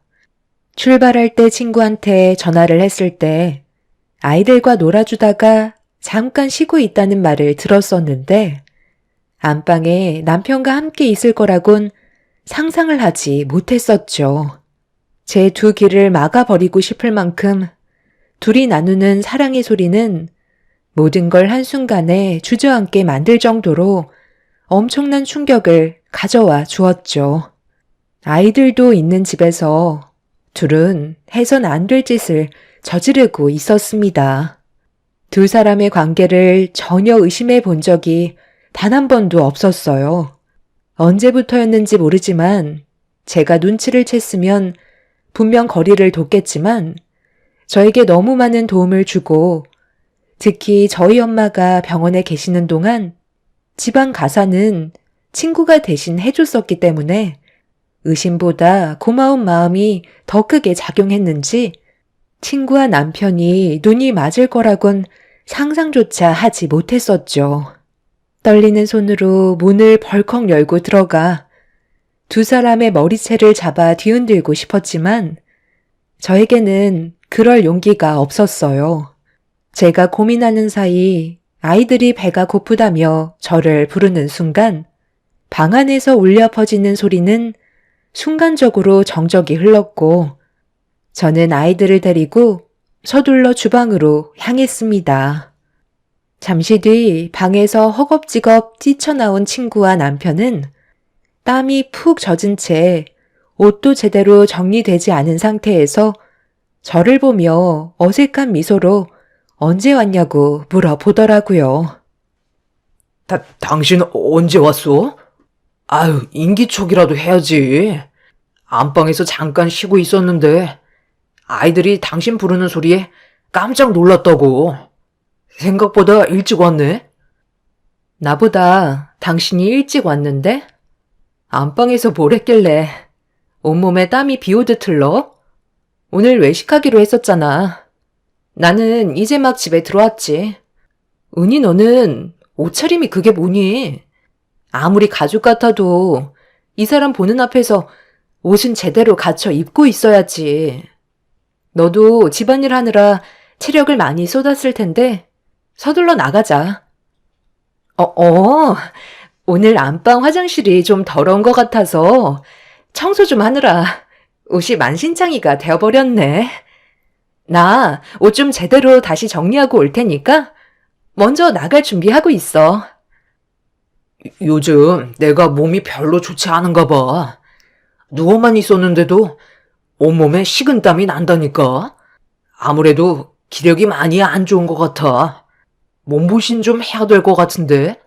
출발할 때 친구한테 전화를 했을 때 아이들과 놀아주다가 잠깐 쉬고 있다는 말을 들었었는데 안방에 남편과 함께 있을 거라곤 상상을 하지 못했었죠. 제 두 귀를 막아버리고 싶을 만큼 둘이 나누는 사랑의 소리는 모든 걸 한순간에 주저앉게 만들 정도로 엄청난 충격을 가져와 주었죠. 아이들도 있는 집에서 둘은 해선 안 될 짓을 저지르고 있었습니다. 두 사람의 관계를 전혀 의심해 본 적이 단 한 번도 없었어요. 언제부터였는지 모르지만 제가 눈치를 챘으면 분명 거리를 뒀겠지만 저에게 너무 많은 도움을 주고 특히 저희 엄마가 병원에 계시는 동안 집안 가사는 친구가 대신 해줬었기 때문에 의심보다 고마운 마음이 더 크게 작용했는지 친구와 남편이 눈이 맞을 거라곤 상상조차 하지 못했었죠. 떨리는 손으로 문을 벌컥 열고 들어가 두 사람의 머리채를 잡아 뒤흔들고 싶었지만 저에게는 그럴 용기가 없었어요. 제가 고민하는 사이 아이들이 배가 고프다며 저를 부르는 순간 방 안에서 울려 퍼지는 소리는 순간적으로 정적이 흘렀고 저는 아이들을 데리고 서둘러 주방으로 향했습니다. 잠시 뒤 방에서 허겁지겁 뛰쳐나온 친구와 남편은 땀이 푹 젖은 채 옷도 제대로 정리되지 않은 상태에서 저를 보며 어색한 미소로 언제 왔냐고 물어보더라고요. 당신 언제 왔어? 아유, 인기척이라도 해야지. 안방에서 잠깐 쉬고 있었는데 아이들이 당신 부르는 소리에 깜짝 놀랐다고. 생각보다 일찍 왔네. 나보다 당신이 일찍 왔는데? 안방에서 뭘 했길래 온몸에 땀이 비오듯 흘러? 오늘 외식하기로 했었잖아. 나는 이제 막 집에 들어왔지. 은희 너는 옷차림이 그게 뭐니? 아무리 가족 같아도 이 사람 보는 앞에서 옷은 제대로 갖춰 입고 있어야지. 너도 집안일 하느라 체력을 많이 쏟았을 텐데 서둘러 나가자. 오늘 안방 화장실이 좀 더러운 것 같아서 청소 좀 하느라 옷이 만신창이가 되어버렸네. 나 옷 좀 제대로 다시 정리하고 올 테니까 먼저 나갈 준비하고 있어. 요즘 내가 몸이 별로 좋지 않은가 봐. 누워만 있었는데도 온몸에 식은땀이 난다니까. 아무래도 기력이 많이 안 좋은 것 같아. 몸보신 좀 해야 될 것 같은데.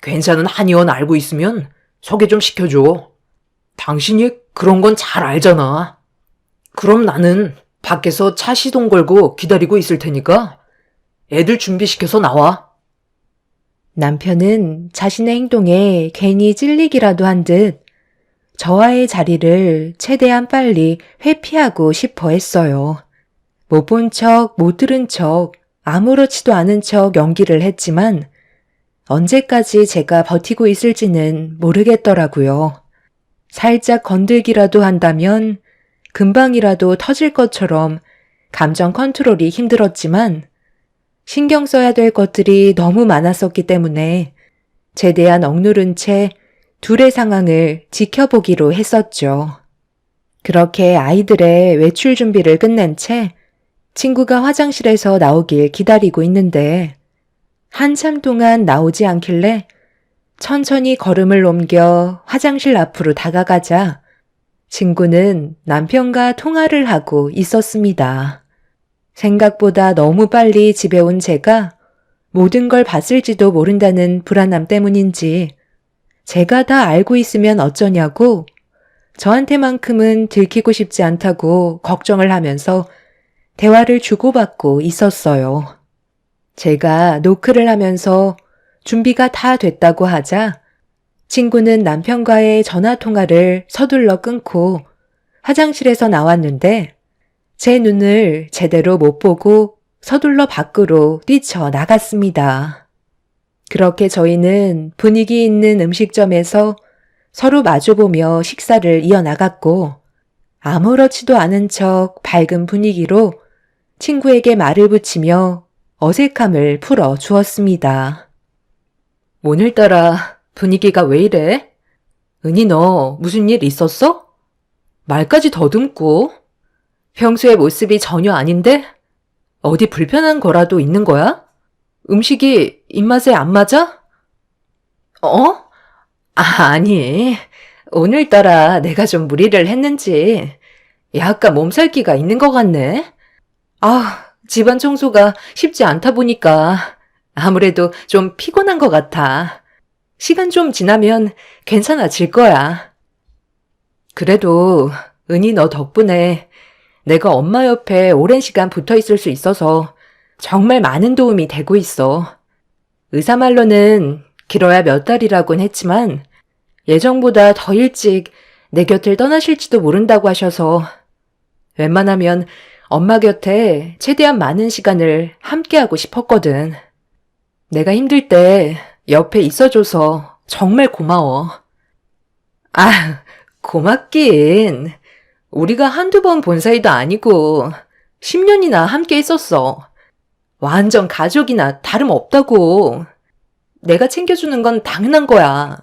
괜찮은 한의원 알고 있으면 소개 좀 시켜줘. 당신이 그런 건 잘 알잖아. 그럼 나는 밖에서 차 시동 걸고 기다리고 있을 테니까 애들 준비시켜서 나와. 남편은 자신의 행동에 괜히 찔리기라도 한 듯 저와의 자리를 최대한 빨리 회피하고 싶어 했어요. 못 본 척, 못 들은 척, 아무렇지도 않은 척 연기를 했지만 언제까지 제가 버티고 있을지는 모르겠더라고요. 살짝 건들기라도 한다면 금방이라도 터질 것처럼 감정 컨트롤이 힘들었지만 신경 써야 될 것들이 너무 많았었기 때문에 최대한 억누른 채 둘의 상황을 지켜보기로 했었죠. 그렇게 아이들의 외출 준비를 끝낸 채 친구가 화장실에서 나오길 기다리고 있는데 한참 동안 나오지 않길래 천천히 걸음을 옮겨 화장실 앞으로 다가가자 친구는 남편과 통화를 하고 있었습니다. 생각보다 너무 빨리 집에 온 제가 모든 걸 봤을지도 모른다는 불안함 때문인지 제가 다 알고 있으면 어쩌냐고 저한테만큼은 들키고 싶지 않다고 걱정을 하면서 대화를 주고받고 있었어요. 제가 노크를 하면서 준비가 다 됐다고 하자 친구는 남편과의 전화 통화를 서둘러 끊고 화장실에서 나왔는데 제 눈을 제대로 못 보고 서둘러 밖으로 뛰쳐나갔습니다. 그렇게 저희는 분위기 있는 음식점에서 서로 마주보며 식사를 이어나갔고 아무렇지도 않은 척 밝은 분위기로 친구에게 말을 붙이며 어색함을 풀어 주었습니다. 오늘따라 분위기가 왜 이래? 은희 너 무슨 일 있었어? 말까지 더듬고 평소의 모습이 전혀 아닌데? 어디 불편한 거라도 있는 거야? 음식이 입맛에 안 맞아? 어? 아니, 오늘따라 내가 좀 무리를 했는지 약간 몸살기가 있는 것 같네. 집안 청소가 쉽지 않다 보니까 아무래도 좀 피곤한 것 같아. 시간 좀 지나면 괜찮아질 거야. 그래도 은희 너 덕분에 내가 엄마 옆에 오랜 시간 붙어 있을 수 있어서 정말 많은 도움이 되고 있어. 의사 말로는 길어야 몇 달이라곤 했지만 예정보다 더 일찍 내 곁을 떠나실지도 모른다고 하셔서 웬만하면 엄마 곁에 최대한 많은 시간을 함께하고 싶었거든. 내가 힘들 때 옆에 있어줘서 정말 고마워. 고맙긴. 우리가 한두 번 본 사이도 아니고 10년이나 함께 있었어. 완전 가족이나 다름없다고. 내가 챙겨주는 건 당연한 거야.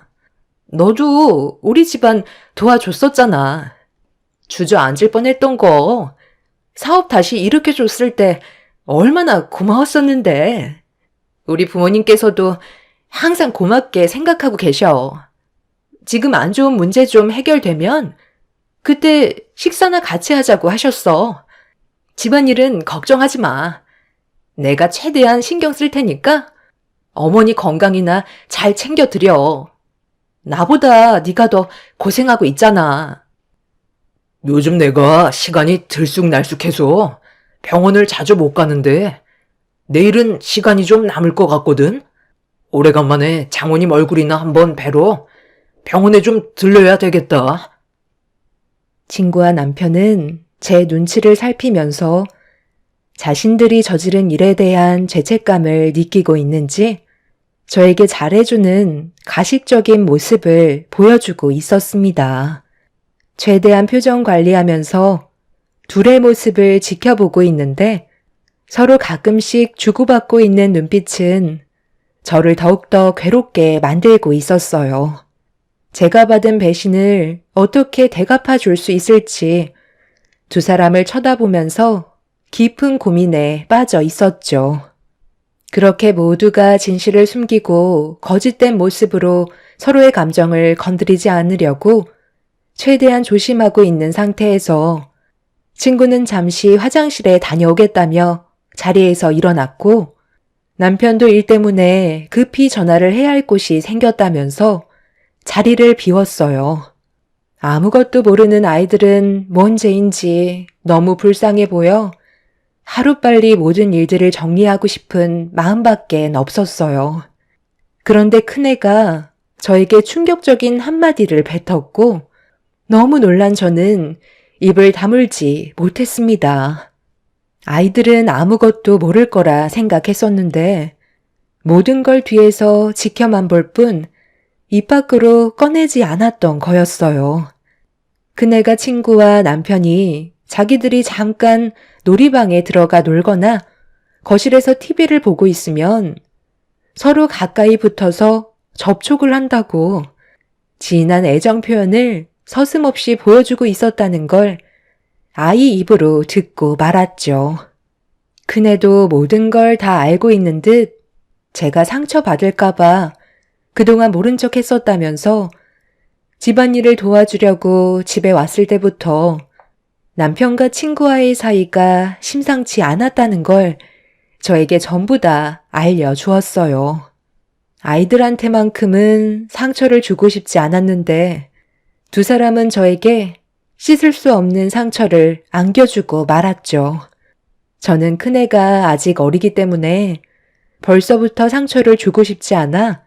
너도 우리 집안 도와줬었잖아. 주저앉을 뻔했던 거 사업 다시 일으켜줬을 때 얼마나 고마웠었는데. 우리 부모님께서도 항상 고맙게 생각하고 계셔. 지금 안 좋은 문제 좀 해결되면 그때 식사나 같이 하자고 하셨어. 집안일은 걱정하지 마. 내가 최대한 신경 쓸 테니까 어머니 건강이나 잘 챙겨드려. 나보다 네가 더 고생하고 있잖아. 요즘 내가 시간이 들쑥날쑥해서 병원을 자주 못 가는데 내일은 시간이 좀 남을 것 같거든. 오래간만에 장모님 얼굴이나 한번 뵈러 병원에 좀 들려야 되겠다. 친구와 남편은 제 눈치를 살피면서 자신들이 저지른 일에 대한 죄책감을 느끼고 있는지 저에게 잘해주는 가식적인 모습을 보여주고 있었습니다. 최대한 표정 관리하면서 둘의 모습을 지켜보고 있는데 서로 가끔씩 주고받고 있는 눈빛은 저를 더욱더 괴롭게 만들고 있었어요. 제가 받은 배신을 어떻게 되갚아 줄 수 있을지 두 사람을 쳐다보면서 깊은 고민에 빠져 있었죠. 그렇게 모두가 진실을 숨기고 거짓된 모습으로 서로의 감정을 건드리지 않으려고 최대한 조심하고 있는 상태에서 친구는 잠시 화장실에 다녀오겠다며 자리에서 일어났고 남편도 일 때문에 급히 전화를 해야 할 곳이 생겼다면서 자리를 비웠어요. 아무것도 모르는 아이들은 뭔 죄인지 너무 불쌍해 보여 하루빨리 모든 일들을 정리하고 싶은 마음밖엔 없었어요. 그런데 큰애가 저에게 충격적인 한마디를 뱉었고 너무 놀란 저는 입을 다물지 못했습니다. 아이들은 아무것도 모를 거라 생각했었는데 모든 걸 뒤에서 지켜만 볼 뿐 입 밖으로 꺼내지 않았던 거였어요. 그네가 친구와 남편이 자기들이 잠깐 놀이방에 들어가 놀거나 거실에서 TV를 보고 있으면 서로 가까이 붙어서 접촉을 한다고 진한 애정 표현을 서슴없이 보여주고 있었다는 걸 아이 입으로 듣고 말았죠. 그네도 모든 걸 다 알고 있는 듯 제가 상처받을까봐 그동안 모른 척 했었다면서 집안일을 도와주려고 집에 왔을 때부터 남편과 친구와의 사이가 심상치 않았다는 걸 저에게 전부 다 알려주었어요. 아이들한테만큼은 상처를 주고 싶지 않았는데 두 사람은 저에게 씻을 수 없는 상처를 안겨주고 말았죠. 저는 큰애가 아직 어리기 때문에 벌써부터 상처를 주고 싶지 않아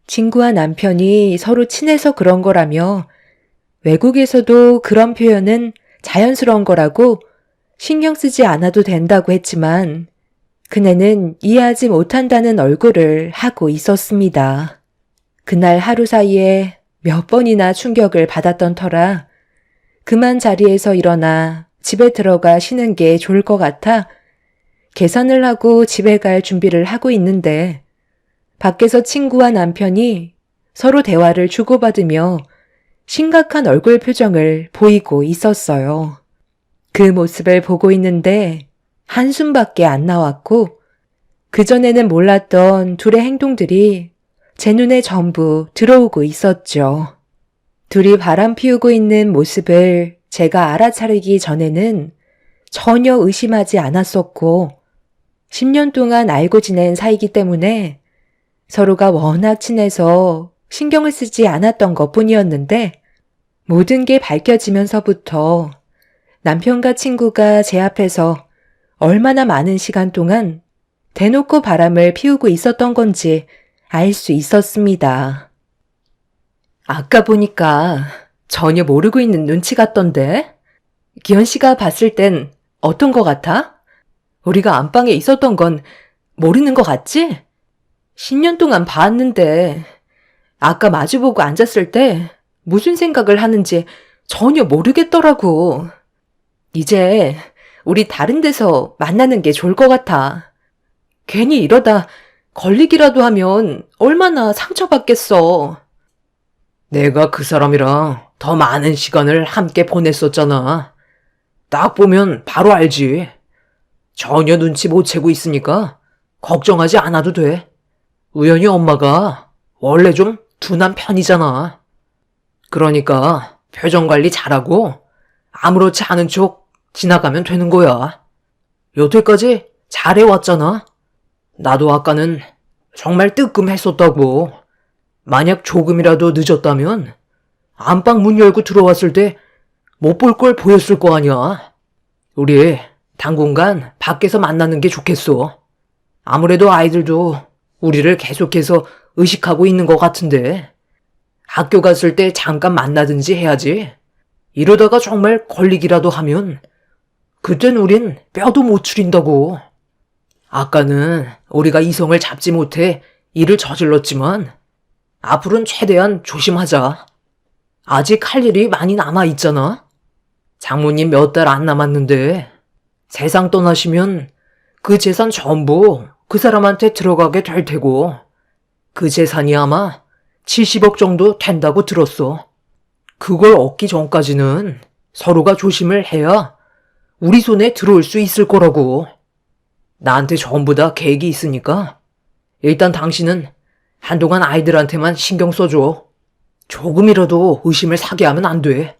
친구와 남편이 서로 친해서 그런 거라며 외국에서도 그런 표현은 자연스러운 거라고 신경 쓰지 않아도 된다고 했지만 그네는 이해하지 못한다는 얼굴을 하고 있었습니다. 그날 하루 사이에 몇 번이나 충격을 받았던 터라 그만 자리에서 일어나 집에 들어가 쉬는 게 좋을 것 같아 계산을 하고 집에 갈 준비를 하고 있는데 밖에서 친구와 남편이 서로 대화를 주고받으며 심각한 얼굴 표정을 보이고 있었어요. 그 모습을 보고 있는데 한숨밖에 안 나왔고 그전에는 몰랐던 둘의 행동들이 제 눈에 전부 들어오고 있었죠. 둘이 바람 피우고 있는 모습을 제가 알아차리기 전에는 전혀 의심하지 않았었고 10년 동안 알고 지낸 사이기 때문에 서로가 워낙 친해서 신경을 쓰지 않았던 것뿐이었는데 모든 게 밝혀지면서부터 남편과 친구가 제 앞에서 얼마나 많은 시간 동안 대놓고 바람을 피우고 있었던 건지 알 수 있었습니다. 아까 보니까 전혀 모르고 있는 눈치 같던데? 기현 씨가 봤을 땐 어떤 거 같아? 우리가 안방에 있었던 건 모르는 거 같지? 10년 동안 봤는데 아까 마주보고 앉았을 때 무슨 생각을 하는지 전혀 모르겠더라고. 이제 우리 다른 데서 만나는 게 좋을 것 같아. 괜히 이러다 걸리기라도 하면 얼마나 상처받겠어. 내가 그 사람이랑 더 많은 시간을 함께 보냈었잖아. 딱 보면 바로 알지. 전혀 눈치 못 채고 있으니까 걱정하지 않아도 돼. 우연히 엄마가 원래 좀 둔한 편이잖아. 그러니까 표정 관리 잘하고 아무렇지 않은 척 지나가면 되는 거야. 여태까지 잘해왔잖아. 나도 아까는 정말 뜨끔했었다고. 만약 조금이라도 늦었다면 안방 문 열고 들어왔을 때 못 볼 걸 보였을 거 아니야. 우리 당분간 밖에서 만나는 게 좋겠어. 아무래도 아이들도 우리를 계속해서 의식하고 있는 것 같은데 학교 갔을 때 잠깐 만나든지 해야지. 이러다가 정말 걸리기라도 하면 그땐 우린 뼈도 못 추린다고. 아까는 우리가 이성을 잡지 못해 일을 저질렀지만 앞으로는 최대한 조심하자. 아직 할 일이 많이 남아있잖아. 장모님 몇 달 안 남았는데 세상 떠나시면 그 재산 전부 그 사람한테 들어가게 될 테고 그 재산이 아마 70억 정도 된다고 들었어. 그걸 얻기 전까지는 서로가 조심을 해야 우리 손에 들어올 수 있을 거라고. 나한테 전부 다 계획이 있으니까 일단 당신은 한동안 아이들한테만 신경 써줘. 조금이라도 의심을 사게 하면 안 돼.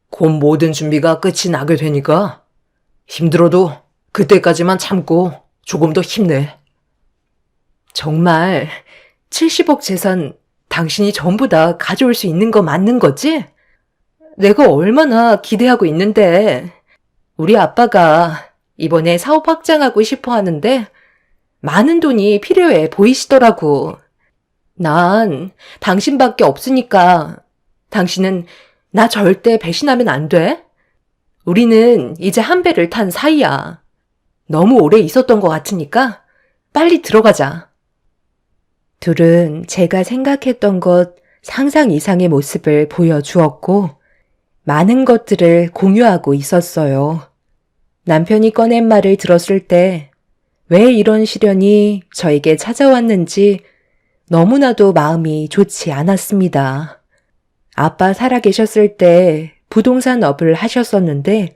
곧 모든 준비가 끝이 나게 되니까 힘들어도 그때까지만 참고 조금 더 힘내. 정말 70억 재산 당신이 전부 다 가져올 수 있는 거 맞는 거지? 내가 얼마나 기대하고 있는데. 우리 아빠가 이번에 사업 확장하고 싶어 하는데 많은 돈이 필요해 보이시더라고. 난 당신밖에 없으니까 당신은 나 절대 배신하면 안 돼. 우리는 이제 한 배를 탄 사이야. 너무 오래 있었던 것 같으니까 빨리 들어가자. 둘은 제가 생각했던 것 상상 이상의 모습을 보여주었고 많은 것들을 공유하고 있었어요. 남편이 꺼낸 말을 들었을 때 왜 이런 시련이 저에게 찾아왔는지 너무나도 마음이 좋지 않았습니다. 아빠 살아계셨을 때 부동산 업을 하셨었는데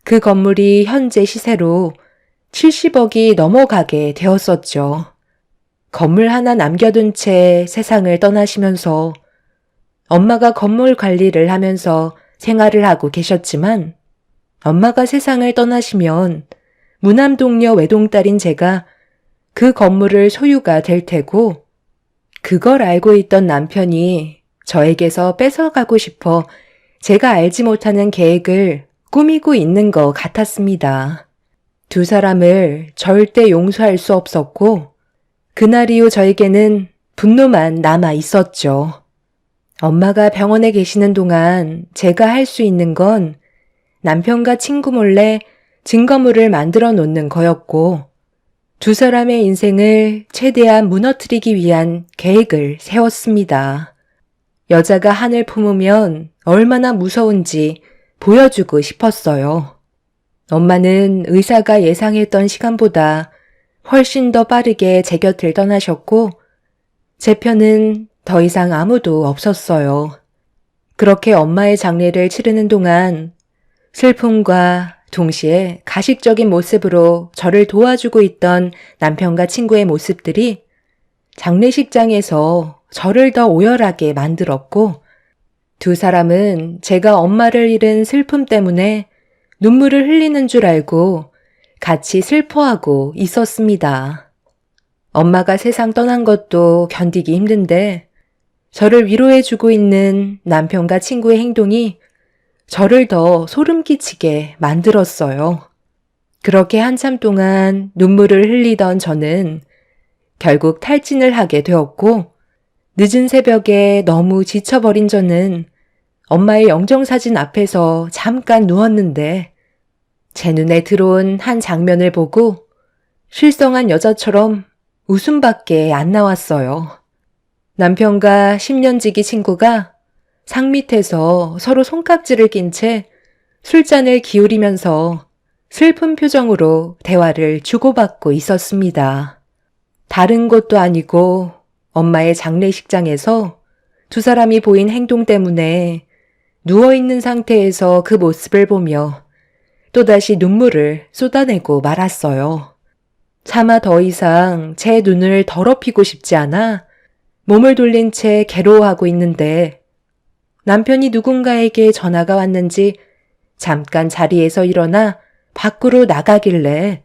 그 건물이 현재 시세로 70억이 넘어가게 되었었죠. 건물 하나 남겨둔 채 세상을 떠나시면서 엄마가 건물 관리를 하면서 생활을 하고 계셨지만 엄마가 세상을 떠나시면 무남동녀 외동딸인 제가 그 건물을 소유가 될 테고, 그걸 알고 있던 남편이 저에게서 뺏어가고 싶어 제가 알지 못하는 계획을 꾸미고 있는 것 같았습니다. 두 사람을 절대 용서할 수 없었고, 그날 이후 저에게는 분노만 남아 있었죠. 엄마가 병원에 계시는 동안 제가 할 수 있는 건 남편과 친구 몰래 증거물을 만들어 놓는 거였고, 두 사람의 인생을 최대한 무너뜨리기 위한 계획을 세웠습니다. 여자가 한을 품으면 얼마나 무서운지 보여주고 싶었어요. 엄마는 의사가 예상했던 시간보다 훨씬 더 빠르게 제 곁을 떠나셨고, 제 편은 더 이상 아무도 없었어요. 그렇게 엄마의 장례를 치르는 동안 슬픔과 동시에 가식적인 모습으로 저를 도와주고 있던 남편과 친구의 모습들이 장례식장에서 저를 더 오열하게 만들었고, 두 사람은 제가 엄마를 잃은 슬픔 때문에 눈물을 흘리는 줄 알고 같이 슬퍼하고 있었습니다. 엄마가 세상 떠난 것도 견디기 힘든데 저를 위로해주고 있는 남편과 친구의 행동이 저를 더 소름 끼치게 만들었어요. 그렇게 한참 동안 눈물을 흘리던 저는 결국 탈진을 하게 되었고, 늦은 새벽에 너무 지쳐버린 저는 엄마의 영정사진 앞에서 잠깐 누웠는데 제 눈에 들어온 한 장면을 보고 실성한 여자처럼 웃음밖에 안 나왔어요. 남편과 10년 지기 친구가 상 밑에서 서로 손깍지를 낀 채 술잔을 기울이면서 슬픈 표정으로 대화를 주고받고 있었습니다. 다른 곳도 아니고 엄마의 장례식장에서 두 사람이 보인 행동 때문에 누워있는 상태에서 그 모습을 보며 또다시 눈물을 쏟아내고 말았어요. 차마 더 이상 제 눈을 더럽히고 싶지 않아 몸을 돌린 채 괴로워하고 있는데 남편이 누군가에게 전화가 왔는지 잠깐 자리에서 일어나 밖으로 나가길래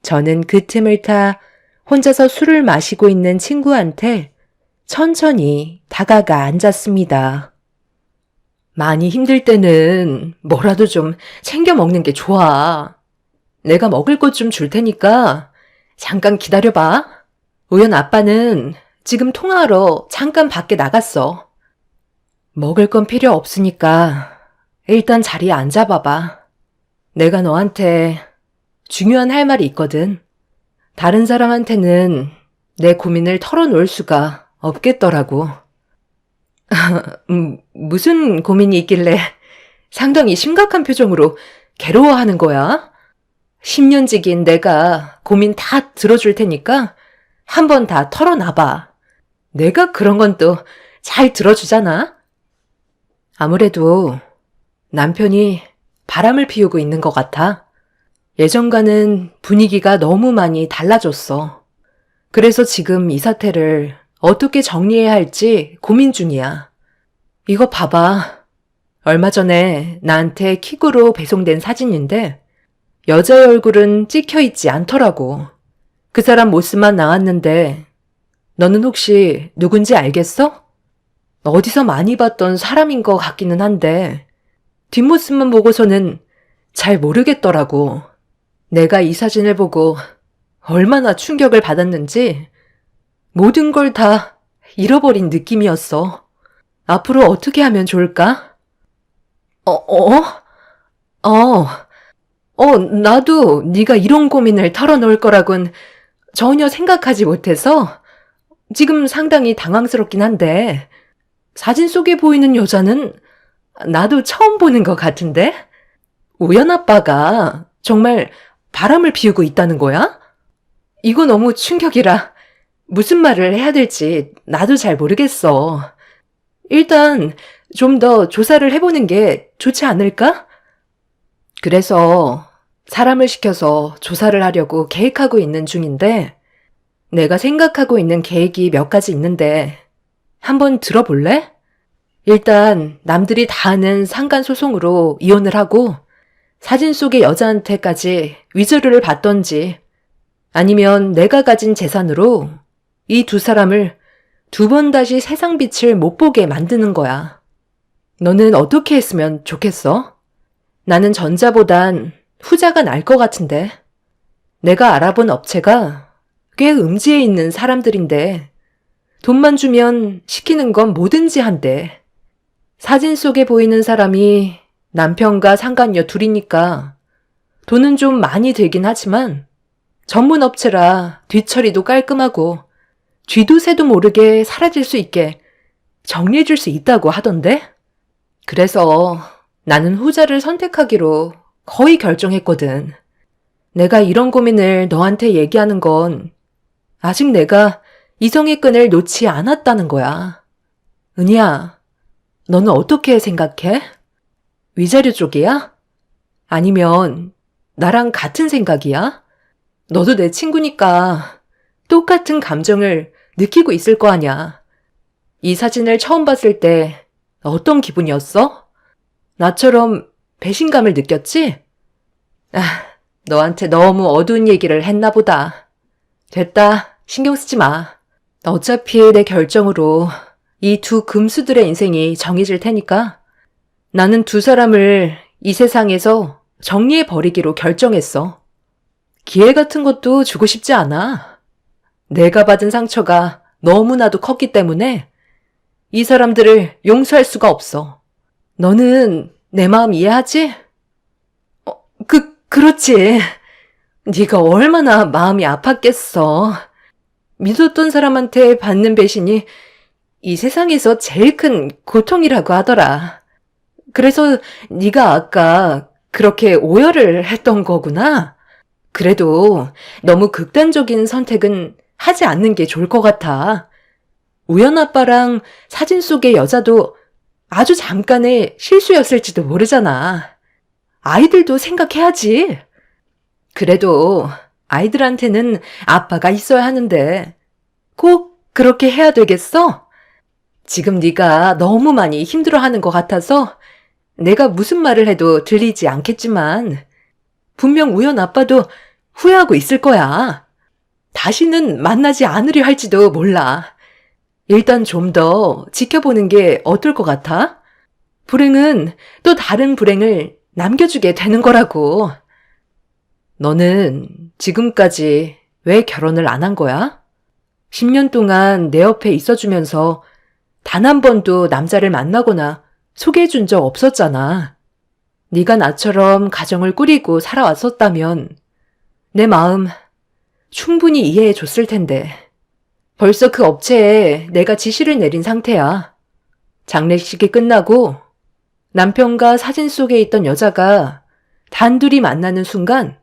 저는 그 틈을 타 혼자서 술을 마시고 있는 친구한테 천천히 다가가 앉았습니다. 많이 힘들 때는 뭐라도 좀 챙겨 먹는 게 좋아. 내가 먹을 것 좀 줄 테니까 잠깐 기다려봐. 우연 아빠는 지금 통화하러 잠깐 밖에 나갔어. 먹을 건 필요 없으니까 일단 자리에 앉아봐봐. 내가 너한테 중요한 할 말이 있거든. 다른 사람한테는 내 고민을 털어놓을 수가 없겠더라고. 무슨 고민이 있길래 상당히 심각한 표정으로 괴로워하는 거야? 10년 지긴 내가 고민 다 들어줄 테니까 한번 다 털어놔봐. 내가 그런 건 또 잘 들어주잖아? 아무래도 남편이 바람을 피우고 있는 것 같아. 예전과는 분위기가 너무 많이 달라졌어. 그래서 지금 이 사태를 어떻게 정리해야 할지 고민 중이야. 이거 봐봐. 얼마 전에 나한테 킥으로 배송된 사진인데 여자의 얼굴은 찍혀있지 않더라고. 그 사람 모습만 나왔는데 너는 혹시 누군지 알겠어? 어디서 많이 봤던 사람인 것 같기는 한데 뒷모습만 보고서는 잘 모르겠더라고. 내가 이 사진을 보고 얼마나 충격을 받았는지 모든 걸 다 잃어버린 느낌이었어. 앞으로 어떻게 하면 좋을까? 나도 네가 이런 고민을 털어놓을 거라곤 전혀 생각하지 못해서 지금 상당히 당황스럽긴 한데 사진 속에 보이는 여자는 나도 처음 보는 것 같은데? 우연 아빠가 정말 바람을 피우고 있다는 거야? 이거 너무 충격이라 무슨 말을 해야 될지 나도 잘 모르겠어. 일단 좀 더 조사를 해보는 게 좋지 않을까? 그래서 사람을 시켜서 조사를 하려고 계획하고 있는 중인데 내가 생각하고 있는 계획이 몇 가지 있는데 한번 들어볼래? 일단 남들이 다 아는 상간소송으로 이혼을 하고 사진 속의 여자한테까지 위조를 받던지 아니면 내가 가진 재산으로 이 두 사람을 두 번 다시 세상 빛을 못 보게 만드는 거야. 너는 어떻게 했으면 좋겠어? 나는 전자보단 후자가 나을 것 같은데. 내가 알아본 업체가 꽤 음지에 있는 사람들인데 돈만 주면 시키는 건 뭐든지 한대. 사진 속에 보이는 사람이 남편과 상간녀 둘이니까 돈은 좀 많이 들긴 하지만 전문 업체라 뒤처리도 깔끔하고 쥐도 새도 모르게 사라질 수 있게 정리해줄 수 있다고 하던데? 그래서 나는 후자를 선택하기로 거의 결정했거든. 내가 이런 고민을 너한테 얘기하는 건 아직 내가 이성의 끈을 놓지 않았다는 거야. 은희야, 너는 어떻게 생각해? 위자료 쪽이야? 아니면 나랑 같은 생각이야? 너도 내 친구니까 똑같은 감정을 느끼고 있을 거 아냐. 이 사진을 처음 봤을 때 어떤 기분이었어? 나처럼 배신감을 느꼈지? 너한테 너무 어두운 얘기를 했나 보다. 됐다, 신경 쓰지 마. 어차피 내 결정으로 이 두 금수들의 인생이 정해질 테니까 나는 두 사람을 이 세상에서 정리해버리기로 결정했어. 기회 같은 것도 주고 싶지 않아. 내가 받은 상처가 너무나도 컸기 때문에 이 사람들을 용서할 수가 없어. 너는 내 마음 이해하지? 그렇지. 네가 얼마나 마음이 아팠겠어. 믿었던 사람한테 받는 배신이 이 세상에서 제일 큰 고통이라고 하더라. 그래서 네가 아까 그렇게 오열을 했던 거구나. 그래도 너무 극단적인 선택은 하지 않는 게 좋을 것 같아. 우연 아빠랑 사진 속의 여자도 아주 잠깐의 실수였을지도 모르잖아. 아이들도 생각해야지. 그래도 아이들한테는 아빠가 있어야 하는데 꼭 그렇게 해야 되겠어? 지금 네가 너무 많이 힘들어하는 것 같아서 내가 무슨 말을 해도 들리지 않겠지만 분명 우연 아빠도 후회하고 있을 거야. 다시는 만나지 않으려 할지도 몰라. 일단 좀 더 지켜보는 게 어떨 것 같아? 불행은 또 다른 불행을 남겨주게 되는 거라고. 너는 지금까지 왜 결혼을 안 한 거야? 10년 동안 내 옆에 있어주면서 단 한 번도 남자를 만나거나 소개해준 적 없었잖아. 네가 나처럼 가정을 꾸리고 살아왔었다면 내 마음 충분히 이해해 줬을 텐데. 벌써 그 업체에 내가 지시를 내린 상태야. 장례식이 끝나고 남편과 사진 속에 있던 여자가 단둘이 만나는 순간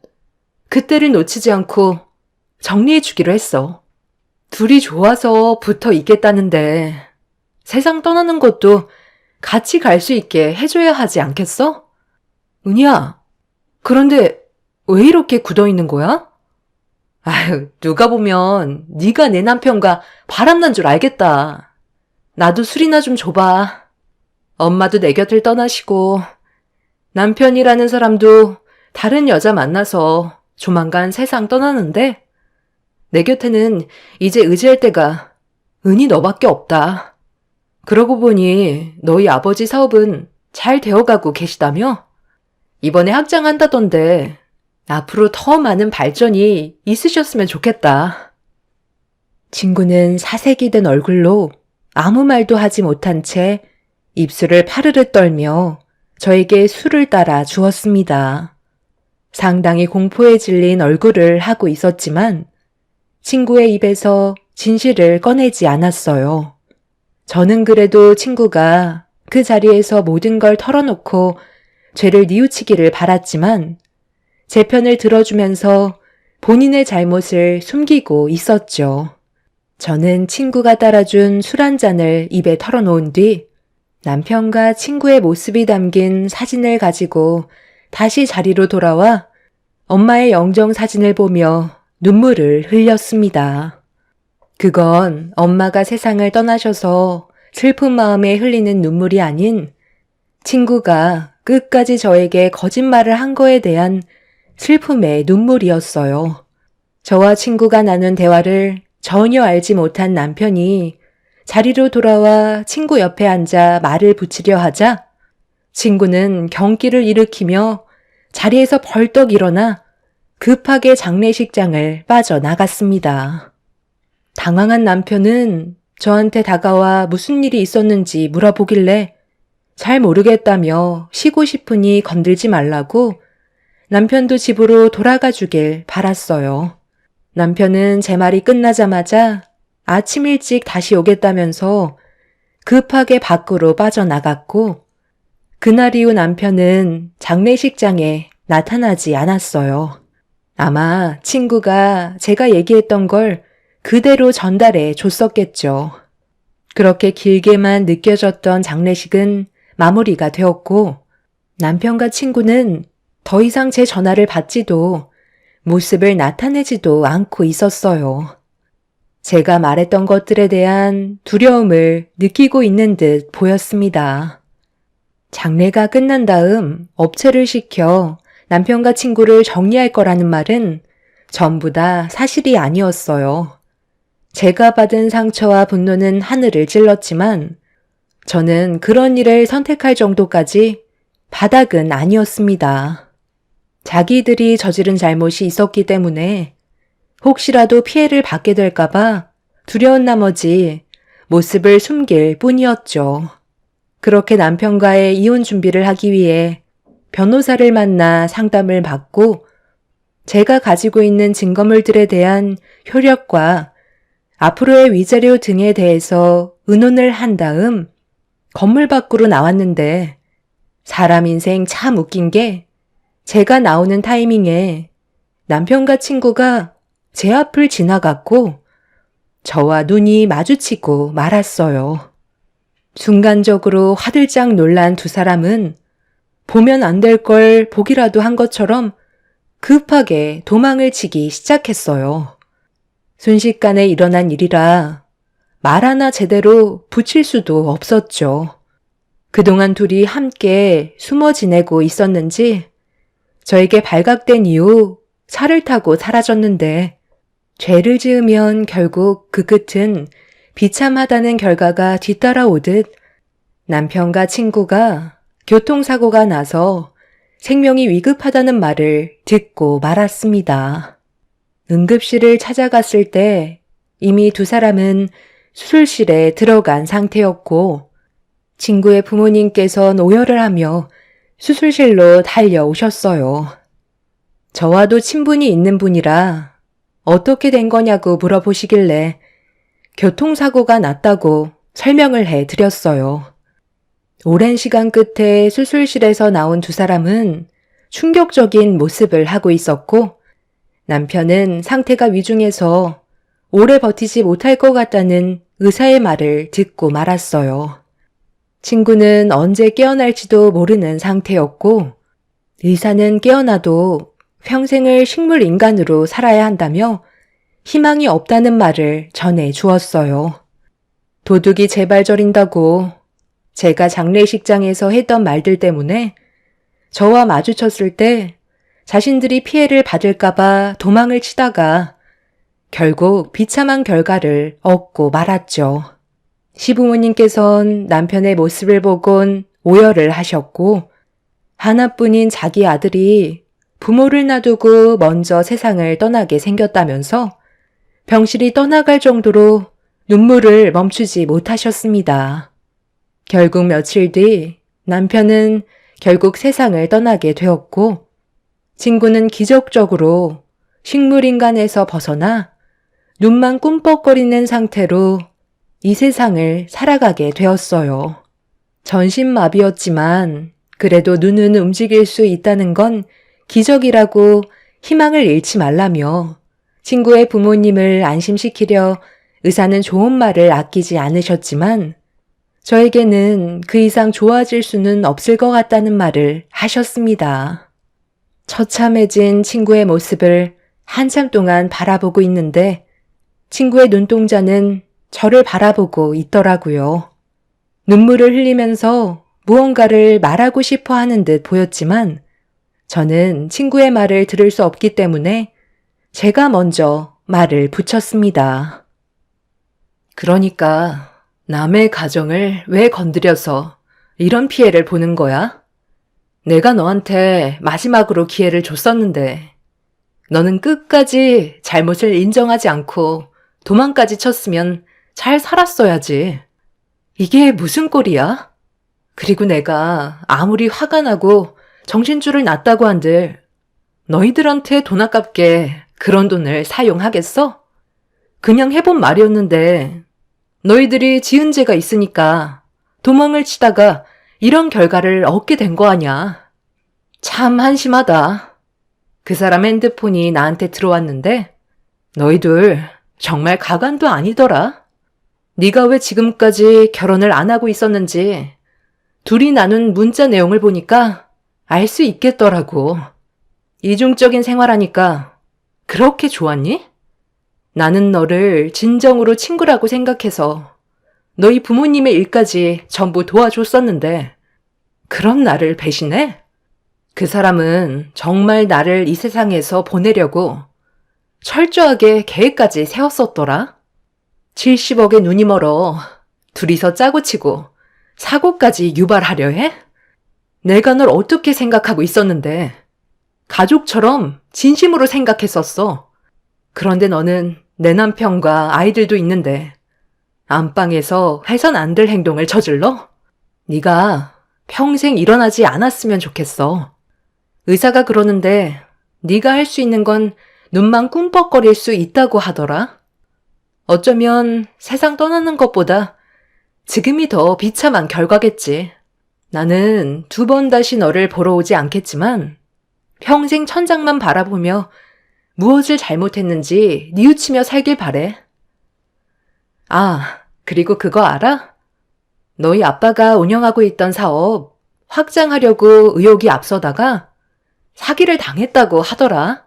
그때를 놓치지 않고 정리해 주기로 했어. 둘이 좋아서 붙어 있겠다는데 세상 떠나는 것도 같이 갈 수 있게 해줘야 하지 않겠어? 은희야, 그런데 왜 이렇게 굳어있는 거야? 아유, 누가 보면 네가 내 남편과 바람난 줄 알겠다. 나도 술이나 좀 줘봐. 엄마도 내 곁을 떠나시고 남편이라는 사람도 다른 여자 만나서 조만간 세상 떠나는데 내 곁에는 이제 의지할 데가 은희 너밖에 없다. 그러고 보니 너희 아버지 사업은 잘 되어가고 계시다며? 이번에 확장한다던데 앞으로 더 많은 발전이 있으셨으면 좋겠다. 친구는 사색이 된 얼굴로 아무 말도 하지 못한 채 입술을 파르르 떨며 저에게 술을 따라 주었습니다. 상당히 공포에 질린 얼굴을 하고 있었지만 친구의 입에서 진실을 꺼내지 않았어요. 저는 그래도 친구가 그 자리에서 모든 걸 털어놓고 죄를 뉘우치기를 바랐지만 제 편을 들어주면서 본인의 잘못을 숨기고 있었죠. 저는 친구가 따라준 술 한 잔을 입에 털어놓은 뒤 남편과 친구의 모습이 담긴 사진을 가지고 다시 자리로 돌아와 엄마의 영정 사진을 보며 눈물을 흘렸습니다. 그건 엄마가 세상을 떠나셔서 슬픈 마음에 흘리는 눈물이 아닌 친구가 끝까지 저에게 거짓말을 한 거에 대한 슬픔의 눈물이었어요. 저와 친구가 나눈 대화를 전혀 알지 못한 남편이 자리로 돌아와 친구 옆에 앉아 말을 붙이려 하자 친구는 경기를 일으키며 자리에서 벌떡 일어나 급하게 장례식장을 빠져나갔습니다. 당황한 남편은 저한테 다가와 무슨 일이 있었는지 물어보길래 잘 모르겠다며 쉬고 싶으니 건들지 말라고 남편도 집으로 돌아가 주길 바랐어요. 남편은 제 말이 끝나자마자 아침 일찍 다시 오겠다면서 급하게 밖으로 빠져나갔고 그날 이후 남편은 장례식장에 나타나지 않았어요. 아마 친구가 제가 얘기했던 걸 그대로 전달해 줬었겠죠. 그렇게 길게만 느껴졌던 장례식은 마무리가 되었고 남편과 친구는 더 이상 제 전화를 받지도 모습을 나타내지도 않고 있었어요. 제가 말했던 것들에 대한 두려움을 느끼고 있는 듯 보였습니다. 장례가 끝난 다음 업체를 시켜 남편과 친구를 정리할 거라는 말은 전부 다 사실이 아니었어요. 제가 받은 상처와 분노는 하늘을 찔렀지만 저는 그런 일을 선택할 정도까지 바닥은 아니었습니다. 자기들이 저지른 잘못이 있었기 때문에 혹시라도 피해를 받게 될까봐 두려운 나머지 모습을 숨길 뿐이었죠. 그렇게 남편과의 이혼 준비를 하기 위해 변호사를 만나 상담을 받고 제가 가지고 있는 증거물들에 대한 효력과 앞으로의 위자료 등에 대해서 의논을 한 다음 건물 밖으로 나왔는데 사람 인생 참 웃긴 게 제가 나오는 타이밍에 남편과 친구가 제 앞을 지나갔고 저와 눈이 마주치고 말았어요. 순간적으로 화들짝 놀란 두 사람은 보면 안 될 걸 보기라도 한 것처럼 급하게 도망을 치기 시작했어요. 순식간에 일어난 일이라 말 하나 제대로 붙일 수도 없었죠. 그동안 둘이 함께 숨어 지내고 있었는지 저에게 발각된 이후 차를 타고 사라졌는데 죄를 지으면 결국 그 끝은 비참하다는 결과가 뒤따라오듯 남편과 친구가 교통사고가 나서 생명이 위급하다는 말을 듣고 말았습니다. 응급실을 찾아갔을 때 이미 두 사람은 수술실에 들어간 상태였고 친구의 부모님께선 오열을 하며 수술실로 달려오셨어요. 저와도 친분이 있는 분이라 어떻게 된 거냐고 물어보시길래 교통사고가 났다고 설명을 해드렸어요. 오랜 시간 끝에 수술실에서 나온 두 사람은 충격적인 모습을 하고 있었고 남편은 상태가 위중해서 오래 버티지 못할 것 같다는 의사의 말을 듣고 말았어요. 친구는 언제 깨어날지도 모르는 상태였고 의사는 깨어나도 평생을 식물 인간으로 살아야 한다며 희망이 없다는 말을 전해 주었어요. 도둑이 제발 저린다고 제가 장례식장에서 했던 말들 때문에 저와 마주쳤을 때 자신들이 피해를 받을까봐 도망을 치다가 결국 비참한 결과를 얻고 말았죠. 시부모님께선 남편의 모습을 보곤 오열을 하셨고 하나뿐인 자기 아들이 부모를 놔두고 먼저 세상을 떠나게 생겼다면서 병실이 떠나갈 정도로 눈물을 멈추지 못하셨습니다. 결국 며칠 뒤 남편은 결국 세상을 떠나게 되었고 친구는 기적적으로 식물인간에서 벗어나 눈만 꿈뻑거리는 상태로 이 세상을 살아가게 되었어요. 전신마비였지만 그래도 눈은 움직일 수 있다는 건 기적이라고 희망을 잃지 말라며 친구의 부모님을 안심시키려 의사는 좋은 말을 아끼지 않으셨지만 저에게는 그 이상 좋아질 수는 없을 것 같다는 말을 하셨습니다. 처참해진 친구의 모습을 한참 동안 바라보고 있는데 친구의 눈동자는 저를 바라보고 있더라고요. 눈물을 흘리면서 무언가를 말하고 싶어 하는 듯 보였지만 저는 친구의 말을 들을 수 없기 때문에 제가 먼저 말을 붙였습니다. 그러니까 남의 가정을 왜 건드려서 이런 피해를 보는 거야? 내가 너한테 마지막으로 기회를 줬었는데 너는 끝까지 잘못을 인정하지 않고 도망까지 쳤으면 잘 살았어야지. 이게 무슨 꼴이야? 그리고 내가 아무리 화가 나고 정신줄을 놨다고 한들 너희들한테 돈 아깝게 그런 돈을 사용하겠어? 그냥 해본 말이었는데 너희들이 지은 죄가 있으니까 도망을 치다가 이런 결과를 얻게 된 거 아냐. 참 한심하다. 그 사람 핸드폰이 나한테 들어왔는데 너희들 정말 가관도 아니더라. 네가 왜 지금까지 결혼을 안 하고 있었는지 둘이 나눈 문자 내용을 보니까 알 수 있겠더라고. 이중적인 생활하니까 그렇게 좋았니? 나는 너를 진정으로 친구라고 생각해서 너희 부모님의 일까지 전부 도와줬었는데 그런 나를 배신해? 그 사람은 정말 나를 이 세상에서 보내려고 철저하게 계획까지 세웠었더라. 70억에 눈이 멀어 둘이서 짜고 치고 사고까지 유발하려 해? 내가 널 어떻게 생각하고 있었는데 가족처럼 진심으로 생각했었어. 그런데 너는 내 남편과 아이들도 있는데 안방에서 해선 안 될 행동을 저질러? 네가 평생 일어나지 않았으면 좋겠어. 의사가 그러는데 네가 할 수 있는 건 눈만 꿈뻑거릴 수 있다고 하더라. 어쩌면 세상 떠나는 것보다 지금이 더 비참한 결과겠지. 나는 2번 다시 너를 보러 오지 않겠지만 평생 천장만 바라보며 무엇을 잘못했는지 뉘우치며 살길 바래. 아, 그리고 그거 알아? 너희 아빠가 운영하고 있던 사업 확장하려고 의욕이 앞서다가 사기를 당했다고 하더라.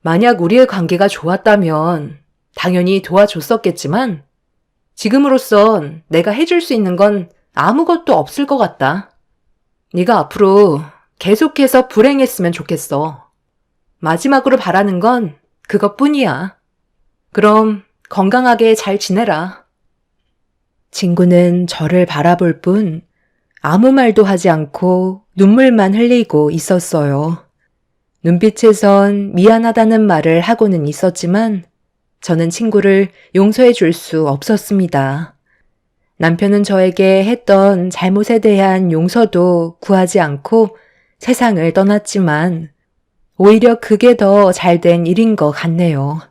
만약 우리의 관계가 좋았다면 당연히 도와줬었겠지만 지금으로선 내가 해줄 수 있는 건 아무것도 없을 것 같다. 네가 앞으로 계속해서 불행했으면 좋겠어. 마지막으로 바라는 건 그것뿐이야. 그럼 건강하게 잘 지내라. 친구는 저를 바라볼 뿐 아무 말도 하지 않고 눈물만 흘리고 있었어요. 눈빛에선 미안하다는 말을 하고는 있었지만 저는 친구를 용서해 줄 수 없었습니다. 남편은 저에게 했던 잘못에 대한 용서도 구하지 않고 세상을 떠났지만 오히려 그게 더 잘된 일인 것 같네요.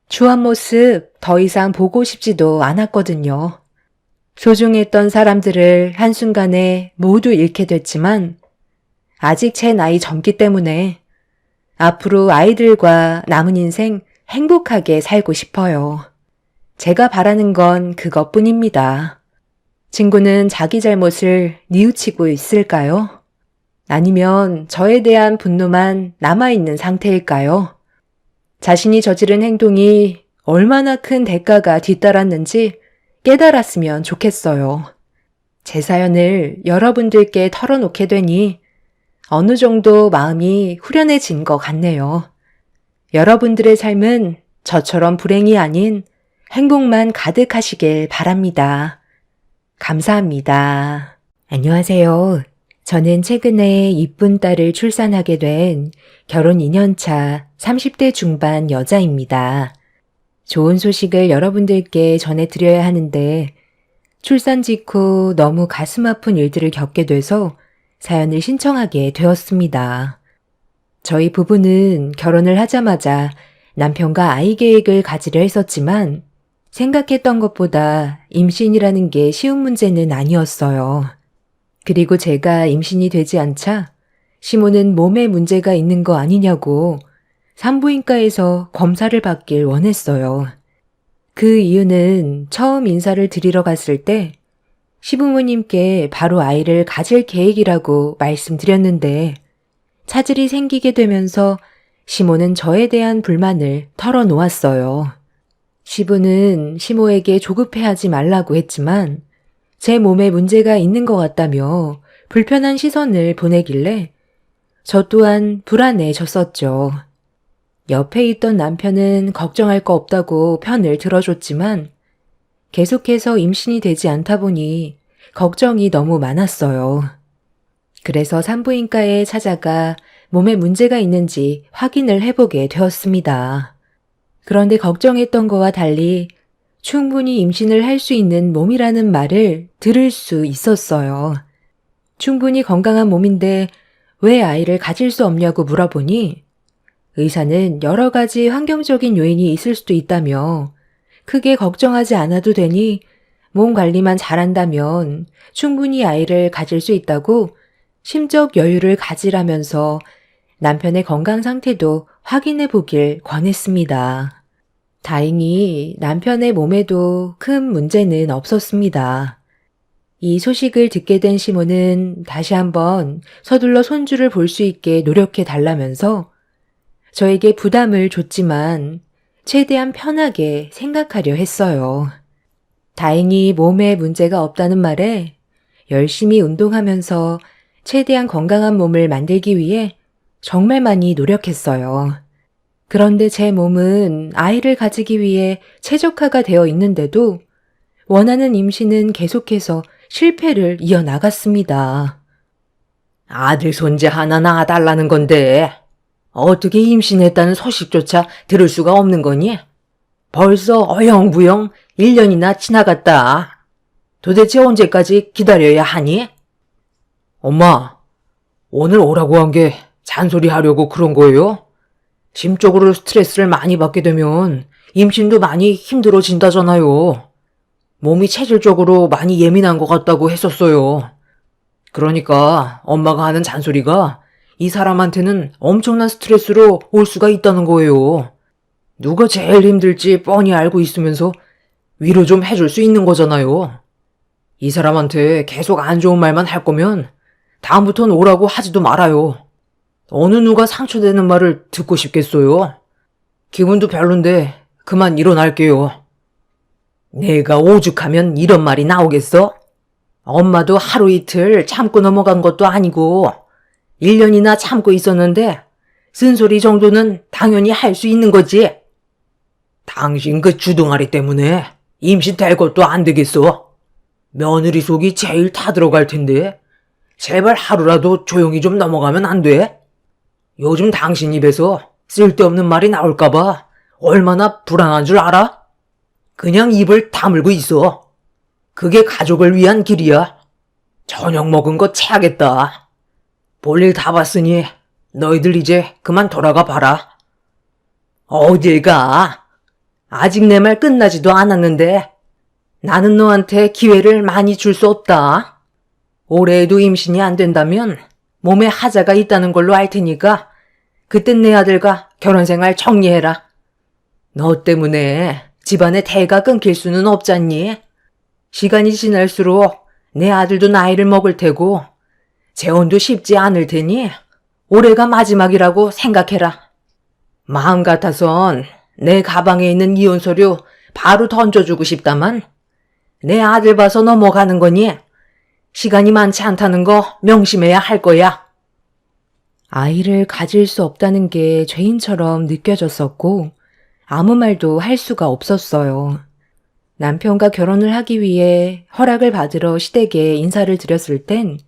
추한 모습 더 이상 보고 싶지도 않았거든요. 소중했던 사람들을 한순간에 모두 잃게 됐지만 아직 제 나이 젊기 때문에 앞으로 아이들과 남은 인생 행복하게 살고 싶어요. 제가 바라는 건 그것뿐입니다. 친구는 자기 잘못을 뉘우치고 있을까요? 아니면 저에 대한 분노만 남아있는 상태일까요? 자신이 저지른 행동이 얼마나 큰 대가가 뒤따랐는지 깨달았으면 좋겠어요. 제 사연을 여러분들께 털어놓게 되니 어느 정도 마음이 후련해진 것 같네요. 여러분들의 삶은 저처럼 불행이 아닌 행복만 가득하시길 바랍니다. 감사합니다. 안녕하세요. 저는 최근에 이쁜 딸을 출산하게 된 결혼 2년차 30대 중반 여자입니다. 좋은 소식을 여러분들께 전해드려야 하는데 출산 직후 너무 가슴 아픈 일들을 겪게 돼서 사연을 신청하게 되었습니다. 저희 부부는 결혼을 하자마자 남편과 아이 계획을 가지려 했었지만 생각했던 것보다 임신이라는 게 쉬운 문제는 아니었어요. 그리고 제가 임신이 되지 않자 시모는 몸에 문제가 있는 거 아니냐고 산부인과에서 검사를 받길 원했어요. 그 이유는 처음 인사를 드리러 갔을 때 시부모님께 바로 아이를 가질 계획이라고 말씀드렸는데 차질이 생기게 되면서 시모는 저에 대한 불만을 털어놓았어요. 시부는 시모에게 조급해하지 말라고 했지만 제 몸에 문제가 있는 것 같다며 불편한 시선을 보내길래 저 또한 불안해졌었죠. 옆에 있던 남편은 걱정할 거 없다고 편을 들어줬지만 계속해서 임신이 되지 않다 보니 걱정이 너무 많았어요. 그래서 산부인과에 찾아가 몸에 문제가 있는지 확인을 해보게 되었습니다. 그런데 걱정했던 거와 달리 충분히 임신을 할 수 있는 몸이라는 말을 들을 수 있었어요. 충분히 건강한 몸인데 왜 아이를 가질 수 없냐고 물어보니 의사는 여러 가지 환경적인 요인이 있을 수도 있다며 크게 걱정하지 않아도 되니 몸 관리만 잘한다면 충분히 아이를 가질 수 있다고 심적 여유를 가지라면서 남편의 건강 상태도 확인해 보길 권했습니다. 다행히 남편의 몸에도 큰 문제는 없었습니다. 이 소식을 듣게 된 시모는 다시 한번 서둘러 손주를 볼 수 있게 노력해 달라면서 저에게 부담을 줬지만 최대한 편하게 생각하려 했어요. 다행히 몸에 문제가 없다는 말에 열심히 운동하면서 최대한 건강한 몸을 만들기 위해 정말 많이 노력했어요. 그런데 제 몸은 아이를 가지기 위해 최적화가 되어 있는데도 원하는 임신은 계속해서 실패를 이어나갔습니다. 아들 손자 하나 낳아달라는 건데 어떻게 임신했다는 소식조차 들을 수가 없는 거니? 벌써 어영부영 1년이나 지나갔다. 도대체 언제까지 기다려야 하니? 엄마, 오늘 오라고 한 게 잔소리 하려고 그런 거예요? 심적으로 스트레스를 많이 받게 되면 임신도 많이 힘들어진다잖아요. 몸이 체질적으로 많이 예민한 것 같다고 했었어요. 그러니까 엄마가 하는 잔소리가 이 사람한테는 엄청난 스트레스로 올 수가 있다는 거예요. 누가 제일 힘들지 뻔히 알고 있으면서 위로 좀 해줄 수 있는 거잖아요. 이 사람한테 계속 안 좋은 말만 할 거면 다음부턴 오라고 하지도 말아요. 어느 누가 상처되는 말을 듣고 싶겠어요? 기분도 별론데 그만 일어날게요. 내가 오죽하면 이런 말이 나오겠어? 엄마도 하루 이틀 참고 넘어간 것도 아니고 1년이나 참고 있었는데 쓴소리 정도는 당연히 할 수 있는 거지. 당신 그 주둥아리 때문에 임신 될 것도 안 되겠어. 며느리 속이 제일 타들어갈 텐데 제발 하루라도 조용히 좀 넘어가면 안 돼? 요즘 당신 입에서 쓸데없는 말이 나올까봐 얼마나 불안한 줄 알아? 그냥 입을 다물고 있어. 그게 가족을 위한 길이야. 저녁 먹은 거 체하겠다. 볼일 다 봤으니 너희들 이제 그만 돌아가 봐라. 어딜 가? 아직 내 말 끝나지도 않았는데 나는 너한테 기회를 많이 줄 수 없다. 올해에도 임신이 안 된다면 몸에 하자가 있다는 걸로 알 테니까 그땐 내 아들과 결혼생활 정리해라. 너 때문에 집안의 대가 끊길 수는 없잖니. 시간이 지날수록 내 아들도 나이를 먹을 테고 재혼도 쉽지 않을 테니 올해가 마지막이라고 생각해라. 마음 같아선 내 가방에 있는 이혼 서류 바로 던져주고 싶다만 내 아들 봐서 넘어가는 거니 시간이 많지 않다는 거 명심해야 할 거야. 아이를 가질 수 없다는 게 죄인처럼 느껴졌었고 아무 말도 할 수가 없었어요. 남편과 결혼을 하기 위해 허락을 받으러 시댁에 인사를 드렸을 땐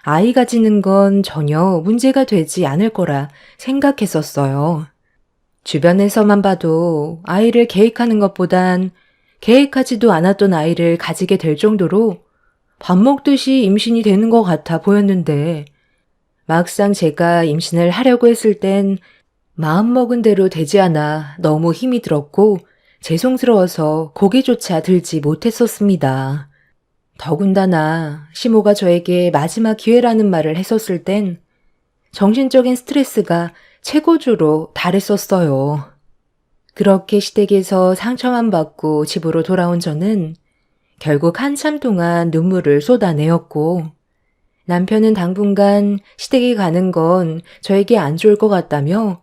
아이 가지는 건 전혀 문제가 되지 않을 거라 생각했었어요. 주변에서만 봐도 아이를 계획하는 것보단 계획하지도 않았던 아이를 가지게 될 정도로 밥 먹듯이 임신이 되는 것 같아 보였는데 막상 제가 임신을 하려고 했을 땐 마음먹은 대로 되지 않아 너무 힘이 들었고 죄송스러워서 고개조차 들지 못했었습니다. 더군다나 시모가 저에게 마지막 기회라는 말을 했었을 땐 정신적인 스트레스가 최고조로 달했었어요. 그렇게 시댁에서 상처만 받고 집으로 돌아온 저는 결국 한참 동안 눈물을 쏟아내었고 남편은 당분간 시댁에 가는 건 저에게 안 좋을 것 같다며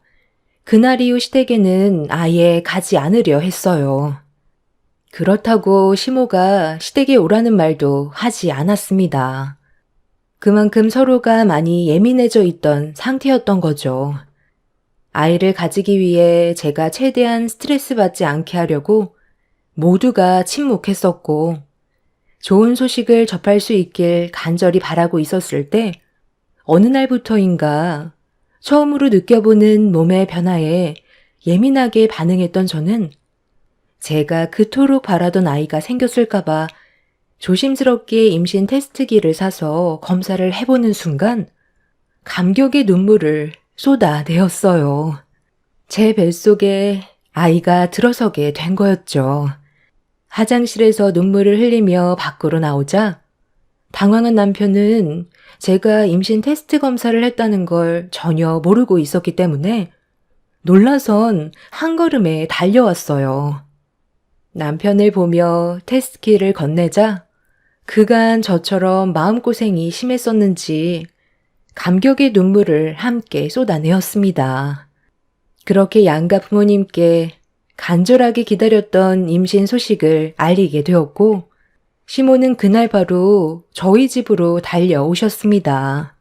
그날 이후 시댁에는 아예 가지 않으려 했어요. 그렇다고 시모가 시댁에 오라는 말도 하지 않았습니다. 그만큼 서로가 많이 예민해져 있던 상태였던 거죠. 아이를 가지기 위해 제가 최대한 스트레스 받지 않게 하려고 모두가 침묵했었고, 좋은 소식을 접할 수 있길 간절히 바라고 있었을 때, 어느 날부터인가 처음으로 느껴보는 몸의 변화에 예민하게 반응했던 저는 제가 그토록 바라던 아이가 생겼을까봐 조심스럽게 임신 테스트기를 사서 검사를 해보는 순간 감격의 눈물을 쏟아내었어요. 제 뱃속에 아이가 들어서게 된 거였죠. 화장실에서 눈물을 흘리며 밖으로 나오자 당황한 남편은 제가 임신 테스트 검사를 했다는 걸 전혀 모르고 있었기 때문에 놀라선 한 걸음에 달려왔어요. 남편을 보며 테스트키를 건네자 그간 저처럼 마음고생이 심했었는지 감격의 눈물을 함께 쏟아내었습니다. 그렇게 양가 부모님께 간절하게 기다렸던 임신 소식을 알리게 되었고, 시모는 그날 바로 저희 집으로 달려오셨습니다.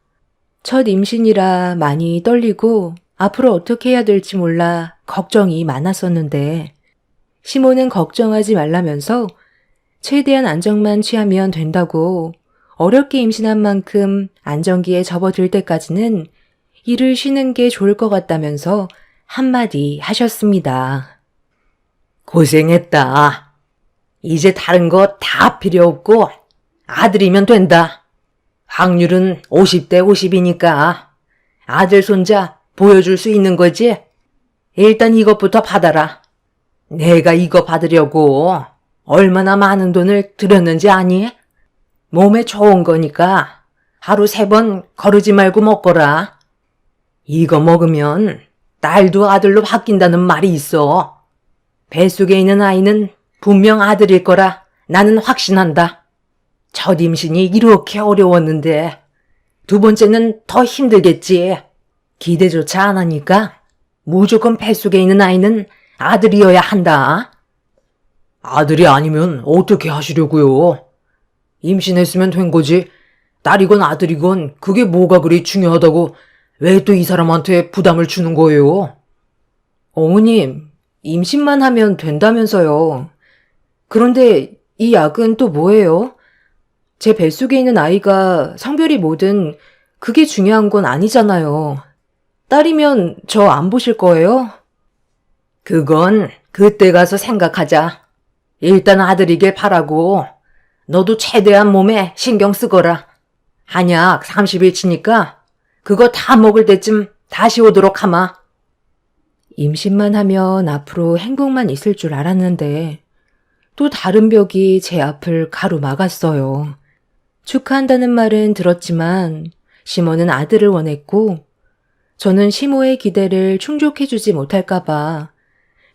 첫 임신이라 많이 떨리고 앞으로 어떻게 해야 될지 몰라 걱정이 많았었는데, 시모는 걱정하지 말라면서 최대한 안정만 취하면 된다고 어렵게 임신한 만큼 안정기에 접어들 때까지는 일을 쉬는 게 좋을 것 같다면서 한마디 하셨습니다. 고생했다. 이제 다른 거 다 필요 없고 아들이면 된다. 확률은 50대 50이니까 아들 손자 보여줄 수 있는 거지? 일단 이것부터 받아라. 내가 이거 받으려고 얼마나 많은 돈을 들였는지 아니? 몸에 좋은 거니까 하루 3번 거르지 말고 먹거라. 이거 먹으면 딸도 아들로 바뀐다는 말이 있어. 뱃속에 있는 아이는 분명 아들일 거라 나는 확신한다. 첫 임신이 이렇게 어려웠는데 2번째는 더 힘들겠지. 기대조차 안 하니까 무조건 뱃속에 있는 아이는 아들이어야 한다. 아들이 아니면 어떻게 하시려고요? 임신했으면 된 거지. 딸이건 아들이건 그게 뭐가 그리 중요하다고 왜 또 이 사람한테 부담을 주는 거예요? 어머님, 임신만 하면 된다면서요. 그런데 이 약은 또 뭐예요? 제 뱃속에 있는 아이가 성별이 뭐든 그게 중요한 건 아니잖아요. 딸이면 저 안 보실 거예요? 그건 그때 가서 생각하자. 일단 아들이길 바라고 너도 최대한 몸에 신경 쓰거라. 한약 30일치니까 그거 다 먹을 때쯤 다시 오도록 하마. 임신만 하면 앞으로 행복만 있을 줄 알았는데 또 다른 벽이 제 앞을 가로막았어요. 축하한다는 말은 들었지만 시모는 아들을 원했고 저는 시모의 기대를 충족해주지 못할까봐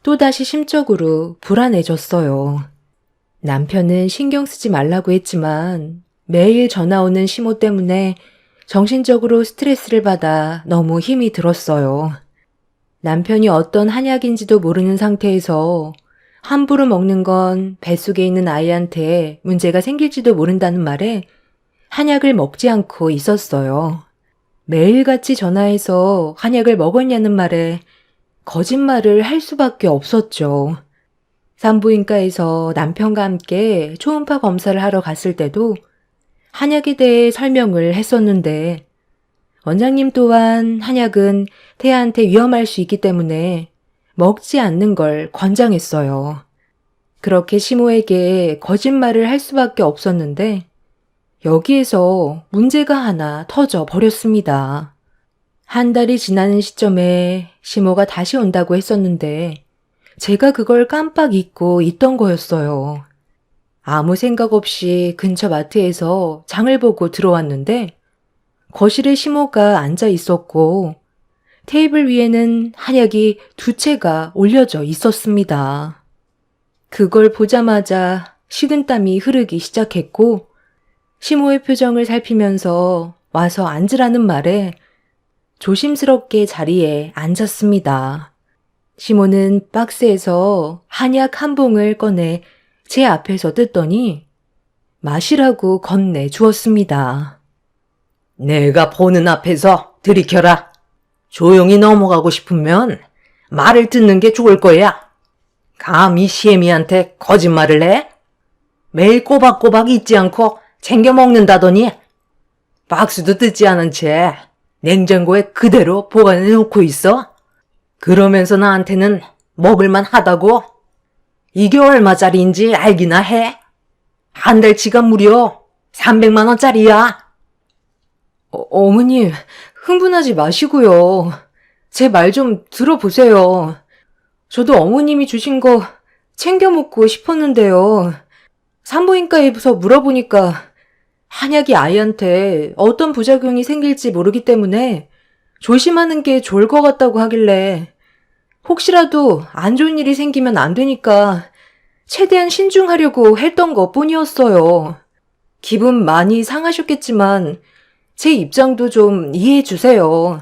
또다시 심적으로 불안해졌어요. 남편은 신경 쓰지 말라고 했지만 매일 전화 오는 시모 때문에 정신적으로 스트레스를 받아 너무 힘이 들었어요. 남편이 어떤 한약인지도 모르는 상태에서 함부로 먹는 건 뱃속에 있는 아이한테 문제가 생길지도 모른다는 말에 한약을 먹지 않고 있었어요. 매일같이 전화해서 한약을 먹었냐는 말에 거짓말을 할 수밖에 없었죠. 산부인과에서 남편과 함께 초음파 검사를 하러 갔을 때도 한약에 대해 설명을 했었는데 원장님 또한 한약은 태아한테 위험할 수 있기 때문에 먹지 않는 걸 권장했어요. 그렇게 시모에게 거짓말을 할 수밖에 없었는데 여기에서 문제가 하나 터져 버렸습니다. 한 달이 지나는 시점에 시모가 다시 온다고 했었는데 제가 그걸 깜빡 잊고 있던 거였어요. 아무 생각 없이 근처 마트에서 장을 보고 들어왔는데 거실에 시모가 앉아 있었고 테이블 위에는 한약이 2채가 올려져 있었습니다. 그걸 보자마자 식은땀이 흐르기 시작했고 시모의 표정을 살피면서 와서 앉으라는 말에 조심스럽게 자리에 앉았습니다. 시모는 박스에서 한약 한 봉을 꺼내 제 앞에서 뜯더니 마시라고 건네 주었습니다. 내가 보는 앞에서 들이켜라. 조용히 넘어가고 싶으면 말을 듣는 게 좋을 거야. 감히 시애미한테 거짓말을 해? 매일 꼬박꼬박 잊지 않고 챙겨 먹는다더니 박스도 뜯지 않은 채 냉장고에 그대로 보관해 놓고 있어? 그러면서 나한테는 먹을만 하다고? 이게 얼마짜리인지 알기나 해? 한 달치가 무려 300만 원짜리야. 어머님, 흥분하지 마시고요. 제 말 좀 들어보세요. 저도 어머님이 주신 거 챙겨 먹고 싶었는데요. 산부인과에서 물어보니까 한약이 아이한테 어떤 부작용이 생길지 모르기 때문에 조심하는 게 좋을 것 같다고 하길래 혹시라도 안 좋은 일이 생기면 안 되니까 최대한 신중하려고 했던 것 뿐이었어요. 기분 많이 상하셨겠지만 제 입장도 좀 이해해 주세요.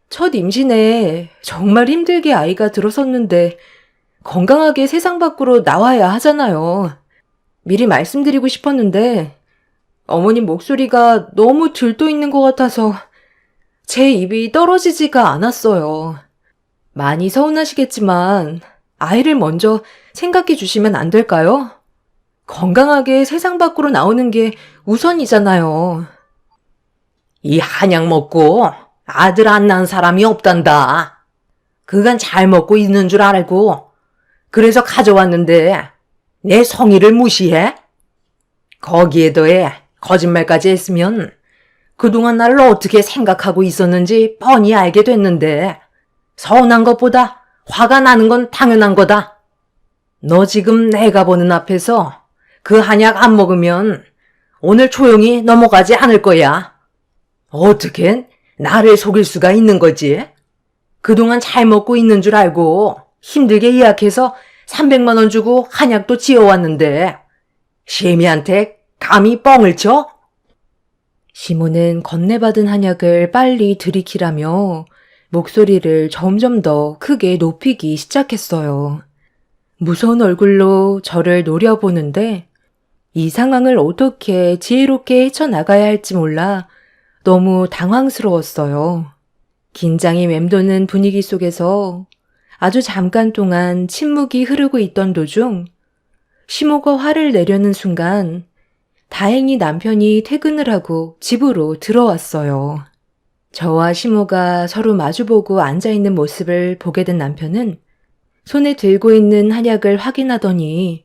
첫 임신에 정말 힘들게 아이가 들어섰는데 건강하게 세상 밖으로 나와야 하잖아요. 미리 말씀드리고 싶었는데 어머님 목소리가 너무 들떠 있는 것 같아서 제 입이 떨어지지가 않았어요. 많이 서운하시겠지만 아이를 먼저 생각해 주시면 안 될까요? 건강하게 세상 밖으로 나오는 게 우선이잖아요. 이 한약 먹고 아들 안 낳은 사람이 없단다. 그간 잘 먹고 있는 줄 알고 그래서 가져왔는데 내 성의를 무시해? 거기에 더해 거짓말까지 했으면 그동안 나를 어떻게 생각하고 있었는지 뻔히 알게 됐는데 서운한 것보다 화가 나는 건 당연한 거다. 너 지금 내가 보는 앞에서 그 한약 안 먹으면 오늘 조용히 넘어가지 않을 거야. 어떻게 나를 속일 수가 있는 거지? 그동안 잘 먹고 있는 줄 알고 힘들게 예약해서 300만 원 주고 한약도 지어왔는데 시애미한테 감히 뻥을 쳐? 시모는 건네받은 한약을 빨리 들이키라며 목소리를 점점 더 크게 높이기 시작했어요. 무서운 얼굴로 저를 노려보는데 이 상황을 어떻게 지혜롭게 헤쳐나가야 할지 몰라 너무 당황스러웠어요. 긴장이 맴도는 분위기 속에서 아주 잠깐 동안 침묵이 흐르고 있던 도중 시모가 화를 내려는 순간 다행히 남편이 퇴근을 하고 집으로 들어왔어요. 저와 시모가 서로 마주보고 앉아있는 모습을 보게 된 남편은 손에 들고 있는 한약을 확인하더니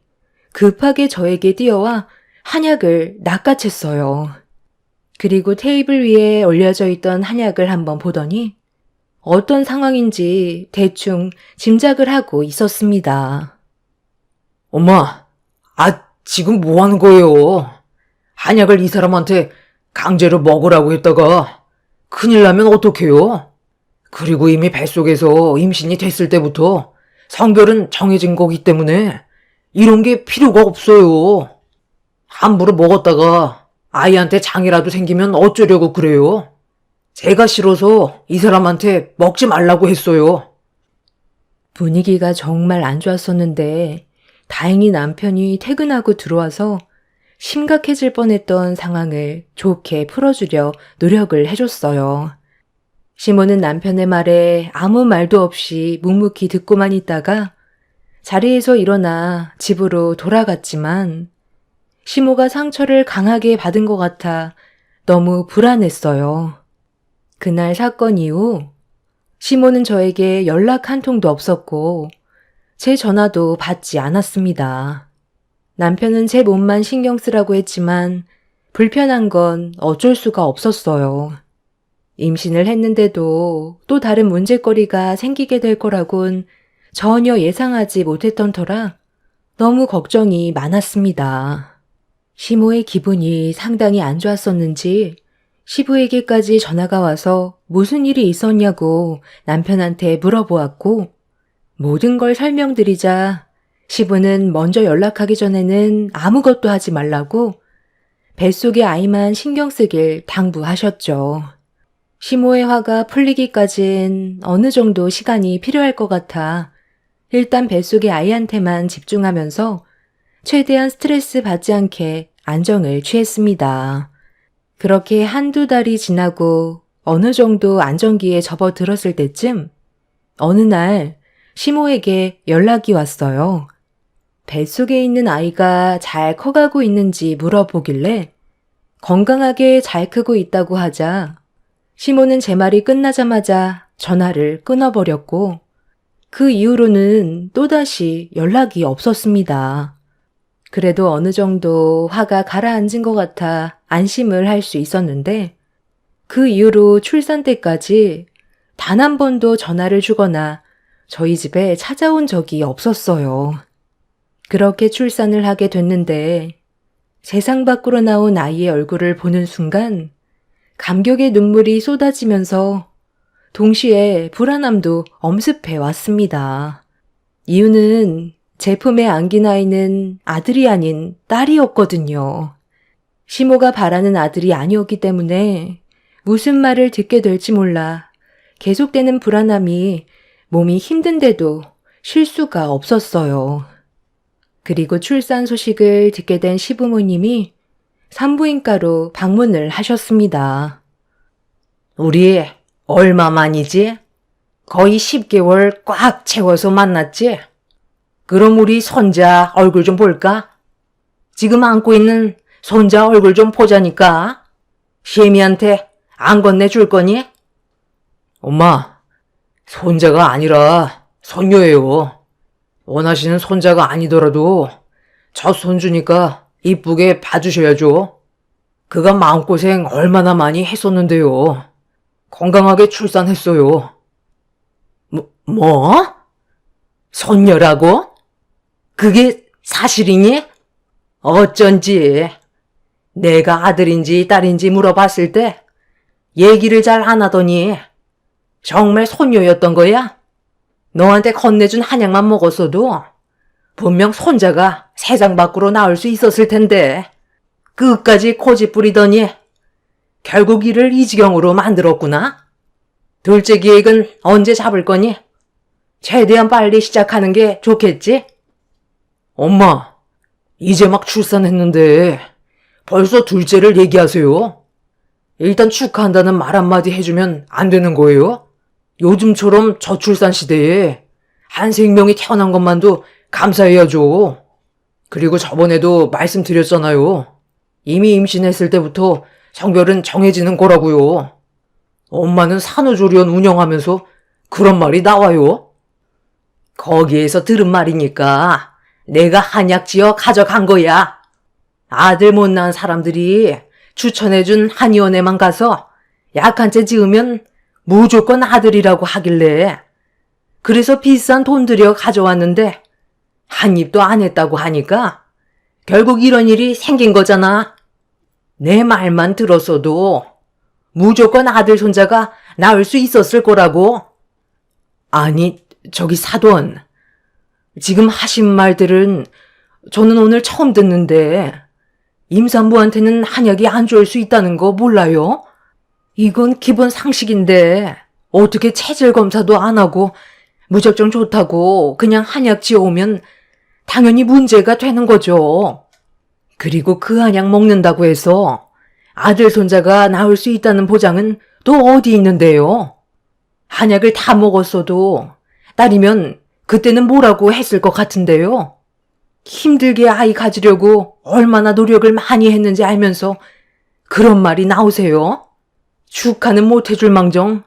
급하게 저에게 뛰어와 한약을 낚아챘어요. 그리고 테이블 위에 올려져 있던 한약을 한번 보더니 어떤 상황인지 대충 짐작을 하고 있었습니다. 엄마, 지금 뭐 하는 거예요? 한약을 이 사람한테 강제로 먹으라고 했다가 큰일 나면 어떡해요? 그리고 이미 뱃속에서 임신이 됐을 때부터 성별은 정해진 거기 때문에 이런 게 필요가 없어요. 함부로 먹었다가 아이한테 장이라도 생기면 어쩌려고 그래요? 제가 싫어서 이 사람한테 먹지 말라고 했어요. 분위기가 정말 안 좋았었는데 다행히 남편이 퇴근하고 들어와서 심각해질 뻔했던 상황을 좋게 풀어주려 노력을 해줬어요. 시모는 남편의 말에 아무 말도 없이 묵묵히 듣고만 있다가 자리에서 일어나 집으로 돌아갔지만 시모가 상처를 강하게 받은 것 같아 너무 불안했어요. 그날 사건 이후 시모는 저에게 연락 한 통도 없었고 제 전화도 받지 않았습니다. 남편은 제 몸만 신경 쓰라고 했지만 불편한 건 어쩔 수가 없었어요. 임신을 했는데도 또 다른 문제거리가 생기게 될 거라곤 전혀 예상하지 못했던 터라 너무 걱정이 많았습니다. 시모의 기분이 상당히 안 좋았었는지 시부에게까지 전화가 와서 무슨 일이 있었냐고 남편한테 물어보았고 모든 걸 설명드리자 시부는 먼저 연락하기 전에는 아무것도 하지 말라고 뱃속의 아이만 신경 쓰길 당부하셨죠. 시모의 화가 풀리기까진 어느 정도 시간이 필요할 것 같아 일단 뱃속의 아이한테만 집중하면서 최대한 스트레스 받지 않게 안정을 취했습니다. 그렇게 한두 달이 지나고 어느 정도 안정기에 접어들었을 때쯤 어느 날 시모에게 연락이 왔어요. 뱃속에 있는 아이가 잘 커가고 있는지 물어보길래 건강하게 잘 크고 있다고 하자 시모는 제 말이 끝나자마자 전화를 끊어버렸고 그 이후로는 또다시 연락이 없었습니다. 그래도 어느 정도 화가 가라앉은 것 같아 안심을 할 수 있었는데 그 이후로 출산 때까지 단 한 번도 전화를 주거나 저희 집에 찾아온 적이 없었어요. 그렇게 출산을 하게 됐는데 세상 밖으로 나온 아이의 얼굴을 보는 순간 감격의 눈물이 쏟아지면서 동시에 불안함도 엄습해 왔습니다. 이유는 제 품에 안긴 아이는 아들이 아닌 딸이었거든요. 시모가 바라는 아들이 아니었기 때문에 무슨 말을 듣게 될지 몰라 계속되는 불안함이 몸이 힘든데도 쉴 수가 없었어요. 그리고 출산 소식을 듣게 된 시부모님이 산부인과로 방문을 하셨습니다. 우리 얼마 만이지? 거의 10개월 꽉 채워서 만났지? 그럼 우리 손자 얼굴 좀 볼까? 지금 안고 있는 손자 얼굴 좀 보자니까. 시애미한테 안 건네줄 거니? 엄마, 손자가 아니라 손녀예요. 원하시는 손자가 아니더라도 첫 손주니까 이쁘게 봐주셔야죠. 그가 마음고생 얼마나 많이 했었는데요. 건강하게 출산했어요. 뭐? 손녀라고? 그게 사실이니? 어쩐지 내가 아들인지 딸인지 물어봤을 때 얘기를 잘 안 하더니 정말 손녀였던 거야? 너한테 건네준 한약만 먹었어도 분명 손자가 세상 밖으로 나올 수 있었을 텐데 끝까지 고집 부리더니 결국 일을 이 지경으로 만들었구나. 둘째 계획은 언제 잡을 거니? 최대한 빨리 시작하는 게 좋겠지? 엄마, 이제 막 출산했는데 벌써 둘째를 얘기하세요? 일단 축하한다는 말 한마디 해주면 안 되는 거예요? 요즘처럼 저출산 시대에 한 생명이 태어난 것만도 감사해야죠. 그리고 저번에도 말씀드렸잖아요. 이미 임신했을 때부터 성별은 정해지는 거라고요. 엄마는 산후조리원 운영하면서 그런 말이 나와요. 거기에서 들은 말이니까 내가 한약 지어 가져간 거야. 아들 못 낳은 사람들이 추천해준 한의원에만 가서 약 한 채 지으면 무조건 아들이라고 하길래 그래서 비싼 돈 들여 가져왔는데 한 입도 안 했다고 하니까 결국 이런 일이 생긴 거잖아. 내 말만 들었어도 무조건 아들 손자가 낳을 수 있었을 거라고. 아니, 저기 사돈. 지금 하신 말들은 저는 오늘 처음 듣는데 임산부한테는 한약이 안 좋을 수 있다는 거 몰라요? 이건 기본 상식인데 어떻게 체질 검사도 안 하고 무작정 좋다고 그냥 한약 지어오면 당연히 문제가 되는 거죠. 그리고 그 한약 먹는다고 해서 아들 손자가 낳을 수 있다는 보장은 또 어디 있는데요? 한약을 다 먹었어도 딸이면 그때는 뭐라고 했을 것 같은데요. 힘들게 아이 가지려고 얼마나 노력을 많이 했는지 알면서 그런 말이 나오세요? 축하는 못 해줄 망정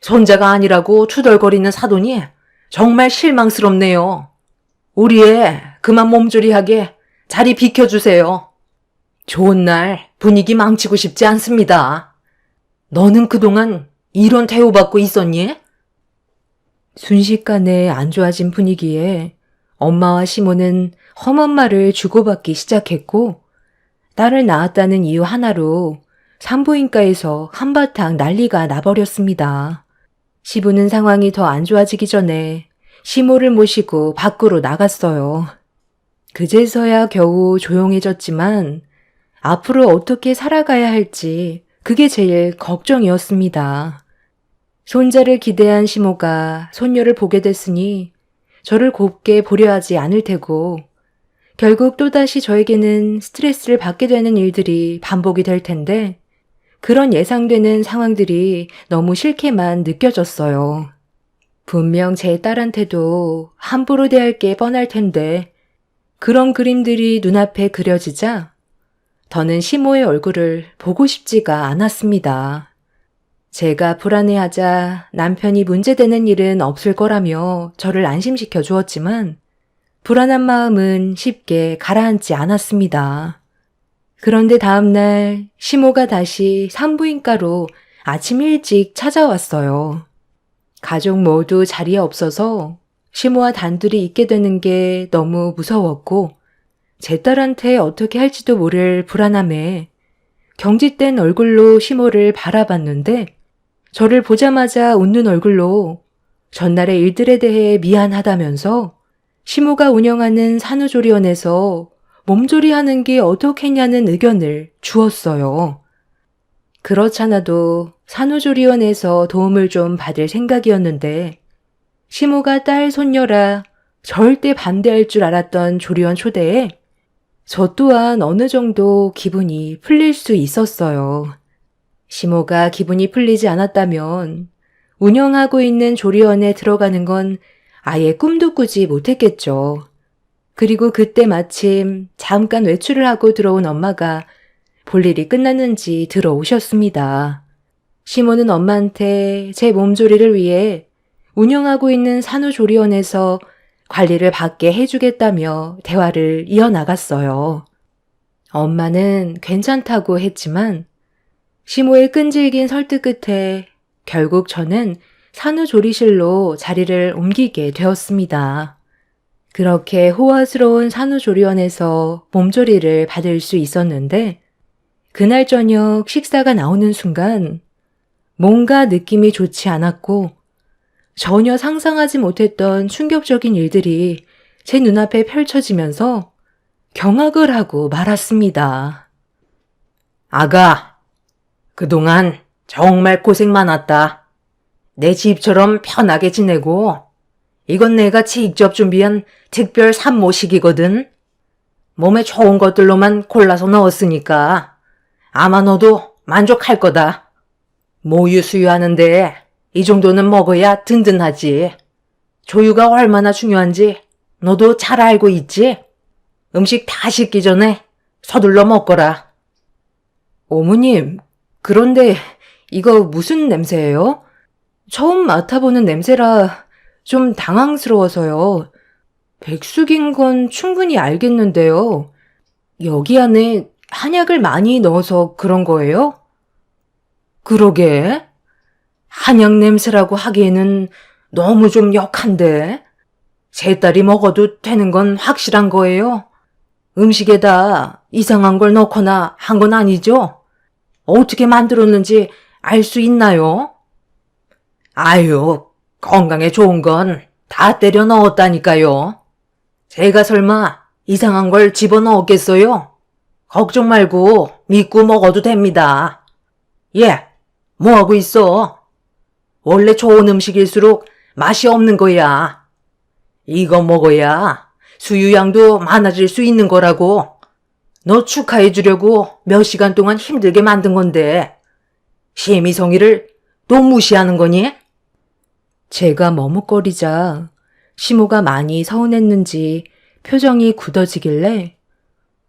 손자가 아니라고 투덜거리는 사돈이 정말 실망스럽네요. 우리 애 그만 몸조리하게 자리 비켜주세요. 좋은 날 분위기 망치고 싶지 않습니다. 너는 그동안 이런 대우받고 있었니? 순식간에 안 좋아진 분위기에 엄마와 시모는 험한 말을 주고받기 시작했고 딸을 낳았다는 이유 하나로 산부인과에서 한바탕 난리가 나버렸습니다. 시부는 상황이 더 안 좋아지기 전에 시모를 모시고 밖으로 나갔어요. 그제서야 겨우 조용해졌지만 앞으로 어떻게 살아가야 할지 그게 제일 걱정이었습니다. 손자를 기대한 시모가 손녀를 보게 됐으니 저를 곱게 보려 하지 않을 테고 결국 또다시 저에게는 스트레스를 받게 되는 일들이 반복이 될 텐데 그런 예상되는 상황들이 너무 싫게만 느껴졌어요. 분명 제 딸한테도 함부로 대할 게 뻔할 텐데 그런 그림들이 눈앞에 그려지자 더는 시모의 얼굴을 보고 싶지가 않았습니다. 제가 불안해하자 남편이 문제되는 일은 없을 거라며 저를 안심시켜 주었지만 불안한 마음은 쉽게 가라앉지 않았습니다. 그런데 다음날 시모가 다시 산부인과로 아침 일찍 찾아왔어요. 가족 모두 자리에 없어서 시모와 단둘이 있게 되는 게 너무 무서웠고 제 딸한테 어떻게 할지도 모를 불안함에 경직된 얼굴로 시모를 바라봤는데 저를 보자마자 웃는 얼굴로 전날의 일들에 대해 미안하다면서 시모가 운영하는 산후조리원에서 몸조리하는 게 어떻겠냐는 의견을 주었어요. 그렇잖아도 산후조리원에서 도움을 좀 받을 생각이었는데 시모가 딸 손녀라 절대 반대할 줄 알았던 조리원 초대에 저 또한 어느 정도 기분이 풀릴 수 있었어요. 시모가 기분이 풀리지 않았다면 운영하고 있는 조리원에 들어가는 건 아예 꿈도 꾸지 못했겠죠. 그리고 그때 마침 잠깐 외출을 하고 들어온 엄마가 볼일이 끝났는지 들어오셨습니다. 시모는 엄마한테 제 몸조리를 위해 운영하고 있는 산후조리원에서 관리를 받게 해주겠다며 대화를 이어나갔어요. 엄마는 괜찮다고 했지만 시모의 끈질긴 설득 끝에 결국 저는 산후조리실로 자리를 옮기게 되었습니다. 그렇게 호화스러운 산후조리원에서 몸조리를 받을 수 있었는데 그날 저녁 식사가 나오는 순간 뭔가 느낌이 좋지 않았고 전혀 상상하지 못했던 충격적인 일들이 제 눈앞에 펼쳐지면서 경악을 하고 말았습니다. 아가, 그동안 정말 고생 많았다. 내 집처럼 편하게 지내고 이건 내가 직접 준비한 특별 산모식이거든. 몸에 좋은 것들로만 골라서 넣었으니까 아마 너도 만족할 거다. 모유 수유하는데 이 정도는 먹어야 든든하지. 조유가 얼마나 중요한지 너도 잘 알고 있지? 음식 다 식기 전에 서둘러 먹거라. 어머님, 그런데 이거 무슨 냄새예요? 처음 맡아보는 냄새라 좀 당황스러워서요. 백숙인 건 충분히 알겠는데요. 여기 안에 한약을 많이 넣어서 그런 거예요? 그러게. 한약 냄새라고 하기에는 너무 좀 역한데. 제 딸이 먹어도 되는 건 확실한 거예요. 음식에다 이상한 걸 넣거나 한 건 아니죠? 어떻게 만들었는지 알 수 있나요? 아유, 건강에 좋은 건 다 때려 넣었다니까요. 제가 설마 이상한 걸 집어넣었겠어요? 걱정 말고 믿고 먹어도 됩니다. 예, 뭐하고 있어? 원래 좋은 음식일수록 맛이 없는 거야. 이거 먹어야 수유량도 많아질 수 있는 거라고. 너 축하해 주려고 몇 시간 동안 힘들게 만든 건데 심희성이를 또 무시하는 거니? 제가 머뭇거리자 시모가 많이 서운했는지 표정이 굳어지길래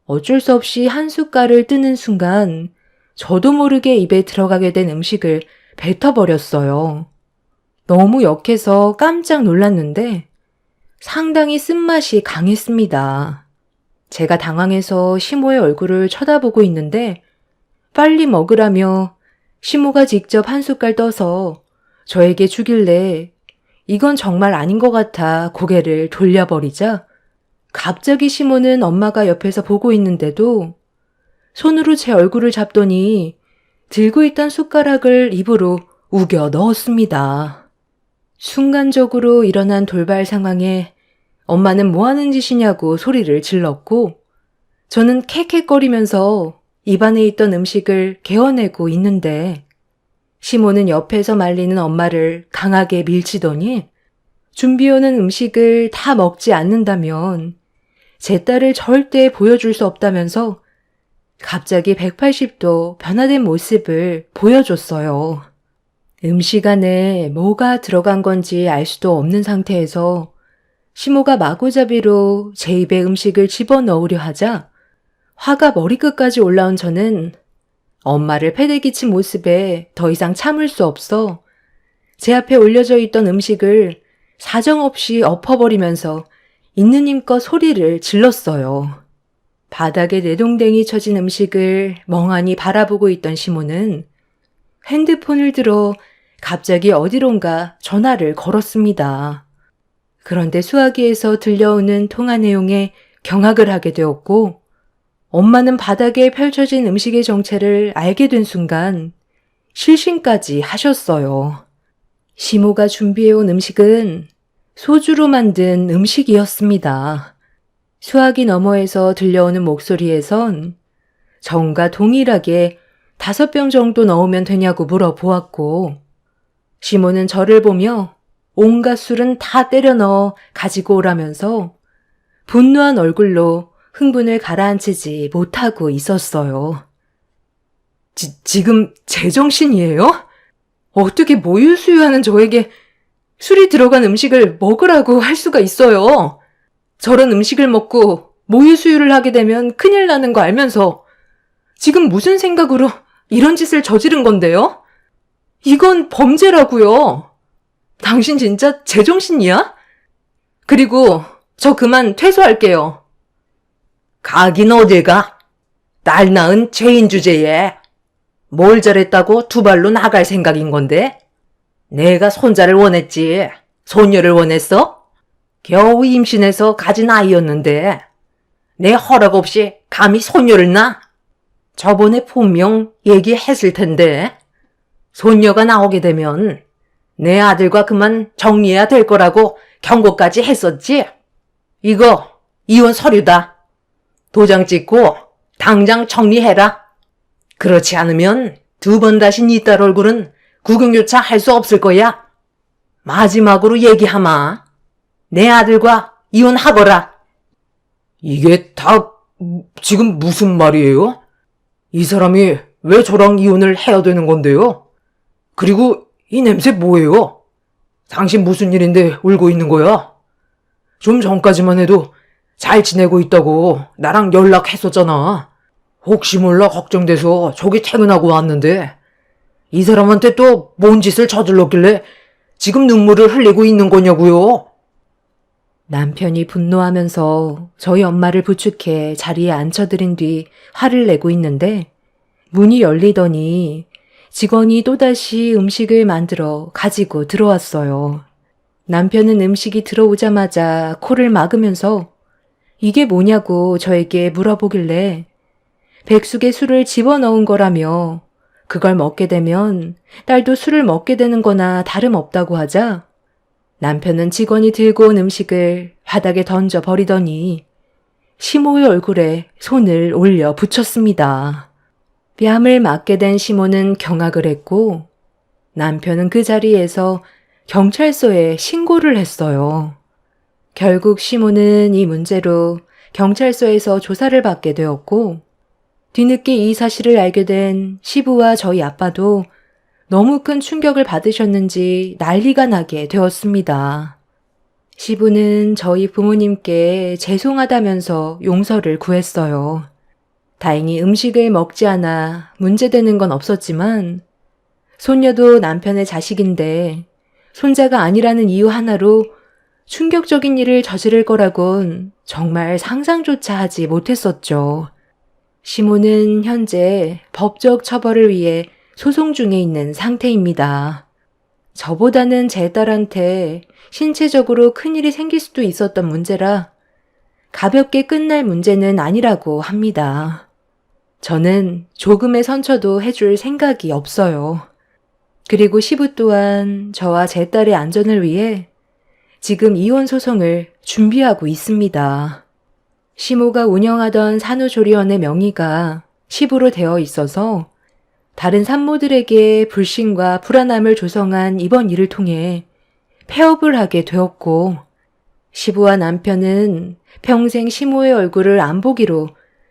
어쩔 수 없이 한 숟갈을 뜨는 순간 저도 모르게 입에 들어가게 된 음식을 뱉어버렸어요. 너무 역해서 깜짝 놀랐는데 상당히 쓴맛이 강했습니다. 제가 당황해서 시모의 얼굴을 쳐다보고 있는데 빨리 먹으라며 시모가 직접 한 숟갈 떠서 저에게 주길래 이건 정말 아닌 것 같아 고개를 돌려버리자 갑자기 시모는 엄마가 옆에서 보고 있는데도 손으로 제 얼굴을 잡더니 들고 있던 숟가락을 입으로 우겨 넣었습니다. 순간적으로 일어난 돌발 상황에 엄마는 뭐 하는 짓이냐고 소리를 질렀고 저는 캑캑거리면서 입안에 있던 음식을 개어내고 있는데 시모는 옆에서 말리는 엄마를 강하게 밀치더니 준비해오는 음식을 다 먹지 않는다면 제 딸을 절대 보여줄 수 없다면서 갑자기 180도 변화된 모습을 보여줬어요. 음식 안에 뭐가 들어간 건지 알 수도 없는 상태에서 시모가 마구잡이로 제 입에 음식을 집어넣으려 하자 화가 머리끝까지 올라온 저는 엄마를 패대기친 모습에 더 이상 참을 수 없어 제 앞에 올려져 있던 음식을 사정없이 엎어버리면서 있는 힘껏 소리를 질렀어요. 바닥에 내동댕이 쳐진 음식을 멍하니 바라보고 있던 시모는 핸드폰을 들어 갑자기 어디론가 전화를 걸었습니다. 그런데 수화기에서 들려오는 통화 내용에 경악을 하게 되었고 엄마는 바닥에 펼쳐진 음식의 정체를 알게 된 순간 실신까지 하셨어요. 시모가 준비해온 음식은 소주로 만든 음식이었습니다. 수화기 너머에서 들려오는 목소리에선 전과 동일하게 5병 정도 넣으면 되냐고 물어보았고 시모는 저를 보며 온갖 술은 다 때려 넣어 가지고 오라면서 분노한 얼굴로 흥분을 가라앉히지 못하고 있었어요. 지금 제정신이에요? 어떻게 모유수유하는 저에게 술이 들어간 음식을 먹으라고 할 수가 있어요? 저런 음식을 먹고 모유수유를 하게 되면 큰일 나는 거 알면서 지금 무슨 생각으로 이런 짓을 저지른 건데요? 이건 범죄라고요. 당신 진짜 제정신이야? 그리고 저 그만 퇴소할게요. 가긴 어딜 가? 딸 낳은 죄인 주제에 뭘 잘했다고 두 발로 나갈 생각인 건데? 내가 손자를 원했지. 손녀를 원했어? 겨우 임신해서 가진 아이였는데 내 허락 없이 감히 손녀를 낳아? 저번에 분명 얘기했을 텐데 손녀가 나오게 되면 내 아들과 그만 정리해야 될 거라고 경고까지 했었지? 이거 이혼 서류다. 도장 찍고 당장 정리해라. 그렇지 않으면 2번 다시 네 딸 얼굴은 구경조차 할 수 없을 거야. 마지막으로 얘기하마. 내 아들과 이혼하거라. 이게 다 지금 무슨 말이에요? 이 사람이 왜 저랑 이혼을 해야 되는 건데요? 그리고 이 냄새 뭐예요? 당신 무슨 일인데 울고 있는 거야? 좀 전까지만 해도 잘 지내고 있다고 나랑 연락했었잖아. 혹시 몰라 걱정돼서 저기 퇴근하고 왔는데 이 사람한테 또 뭔 짓을 저질렀길래 지금 눈물을 흘리고 있는 거냐고요? 남편이 분노하면서 저희 엄마를 부축해 자리에 앉혀들인 뒤 화를 내고 있는데 문이 열리더니 직원이 또다시 음식을 만들어 가지고 들어왔어요. 남편은 음식이 들어오자마자 코를 막으면서 이게 뭐냐고 저에게 물어보길래 백숙에 술을 집어넣은 거라며 그걸 먹게 되면 딸도 술을 먹게 되는 거나 다름없다고 하자 남편은 직원이 들고 온 음식을 바닥에 던져 버리더니 시모의 얼굴에 손을 올려 붙였습니다. 뺨을 맞게 된 시모는 경악을 했고 남편은 그 자리에서 경찰서에 신고를 했어요. 결국 시모는 이 문제로 경찰서에서 조사를 받게 되었고 뒤늦게 이 사실을 알게 된 시부와 저희 아빠도 너무 큰 충격을 받으셨는지 난리가 나게 되었습니다. 시부는 저희 부모님께 죄송하다면서 용서를 구했어요. 다행히 음식을 먹지 않아 문제되는 건 없었지만 손녀도 남편의 자식인데 손자가 아니라는 이유 하나로 충격적인 일을 저지를 거라곤 정말 상상조차 하지 못했었죠. 시모는 현재 법적 처벌을 위해 소송 중에 있는 상태입니다. 저보다는 제 딸한테 신체적으로 큰일이 생길 수도 있었던 문제라 가볍게 끝날 문제는 아니라고 합니다. 저는 조금의 선처도 해줄 생각이 없어요. 그리고 시부 또한 저와 제 딸의 안전을 위해 지금 이혼 소송을 준비하고 있습니다. 시모가 운영하던 산후조리원의 명의가 시부로 되어 있어서 다른 산모들에게 불신과 불안함을 조성한 이번 일을 통해 폐업을 하게 되었고 시부와 남편은 평생 시모의 얼굴을 안 보기로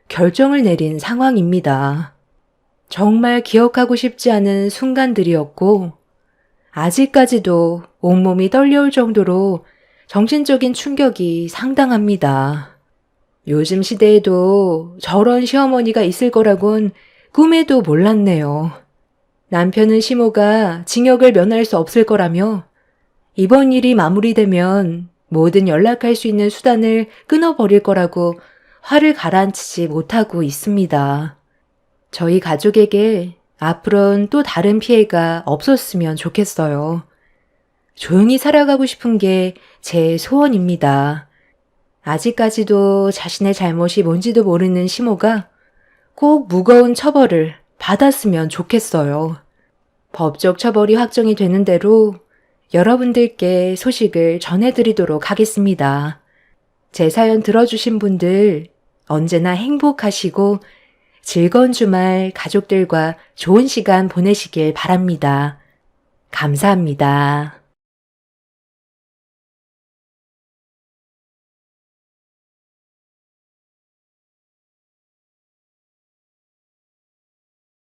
결정을 내린 상황입니다. 정말 기억하고 싶지 않은 순간들이었고, 아직까지도 온몸이 떨려올 정도로 정신적인 충격이 상당합니다. 요즘 시대에도 저런 시어머니가 있을 거라곤 꿈에도 몰랐네요. 남편은 시모가 징역을 면할 수 없을 거라며 이번 일이 마무리되면 모든 연락할 수 있는 수단을 끊어버릴 거라고 화를 가라앉히지 못하고 있습니다. 저희 가족에게 앞으로는 또 다른 피해가 없었으면 좋겠어요. 조용히 살아가고 싶은 게 제 소원입니다. 아직까지도 자신의 잘못이 뭔지도 모르는 시모가 꼭 무거운 처벌을 받았으면 좋겠어요. 법적 처벌이 확정이 되는 대로 여러분들께 소식을 전해드리도록 하겠습니다. 제 사연 들어주신 분들 언제나 행복하시고 즐거운 주말 가족들과 좋은 시간 보내시길 바랍니다. 감사합니다.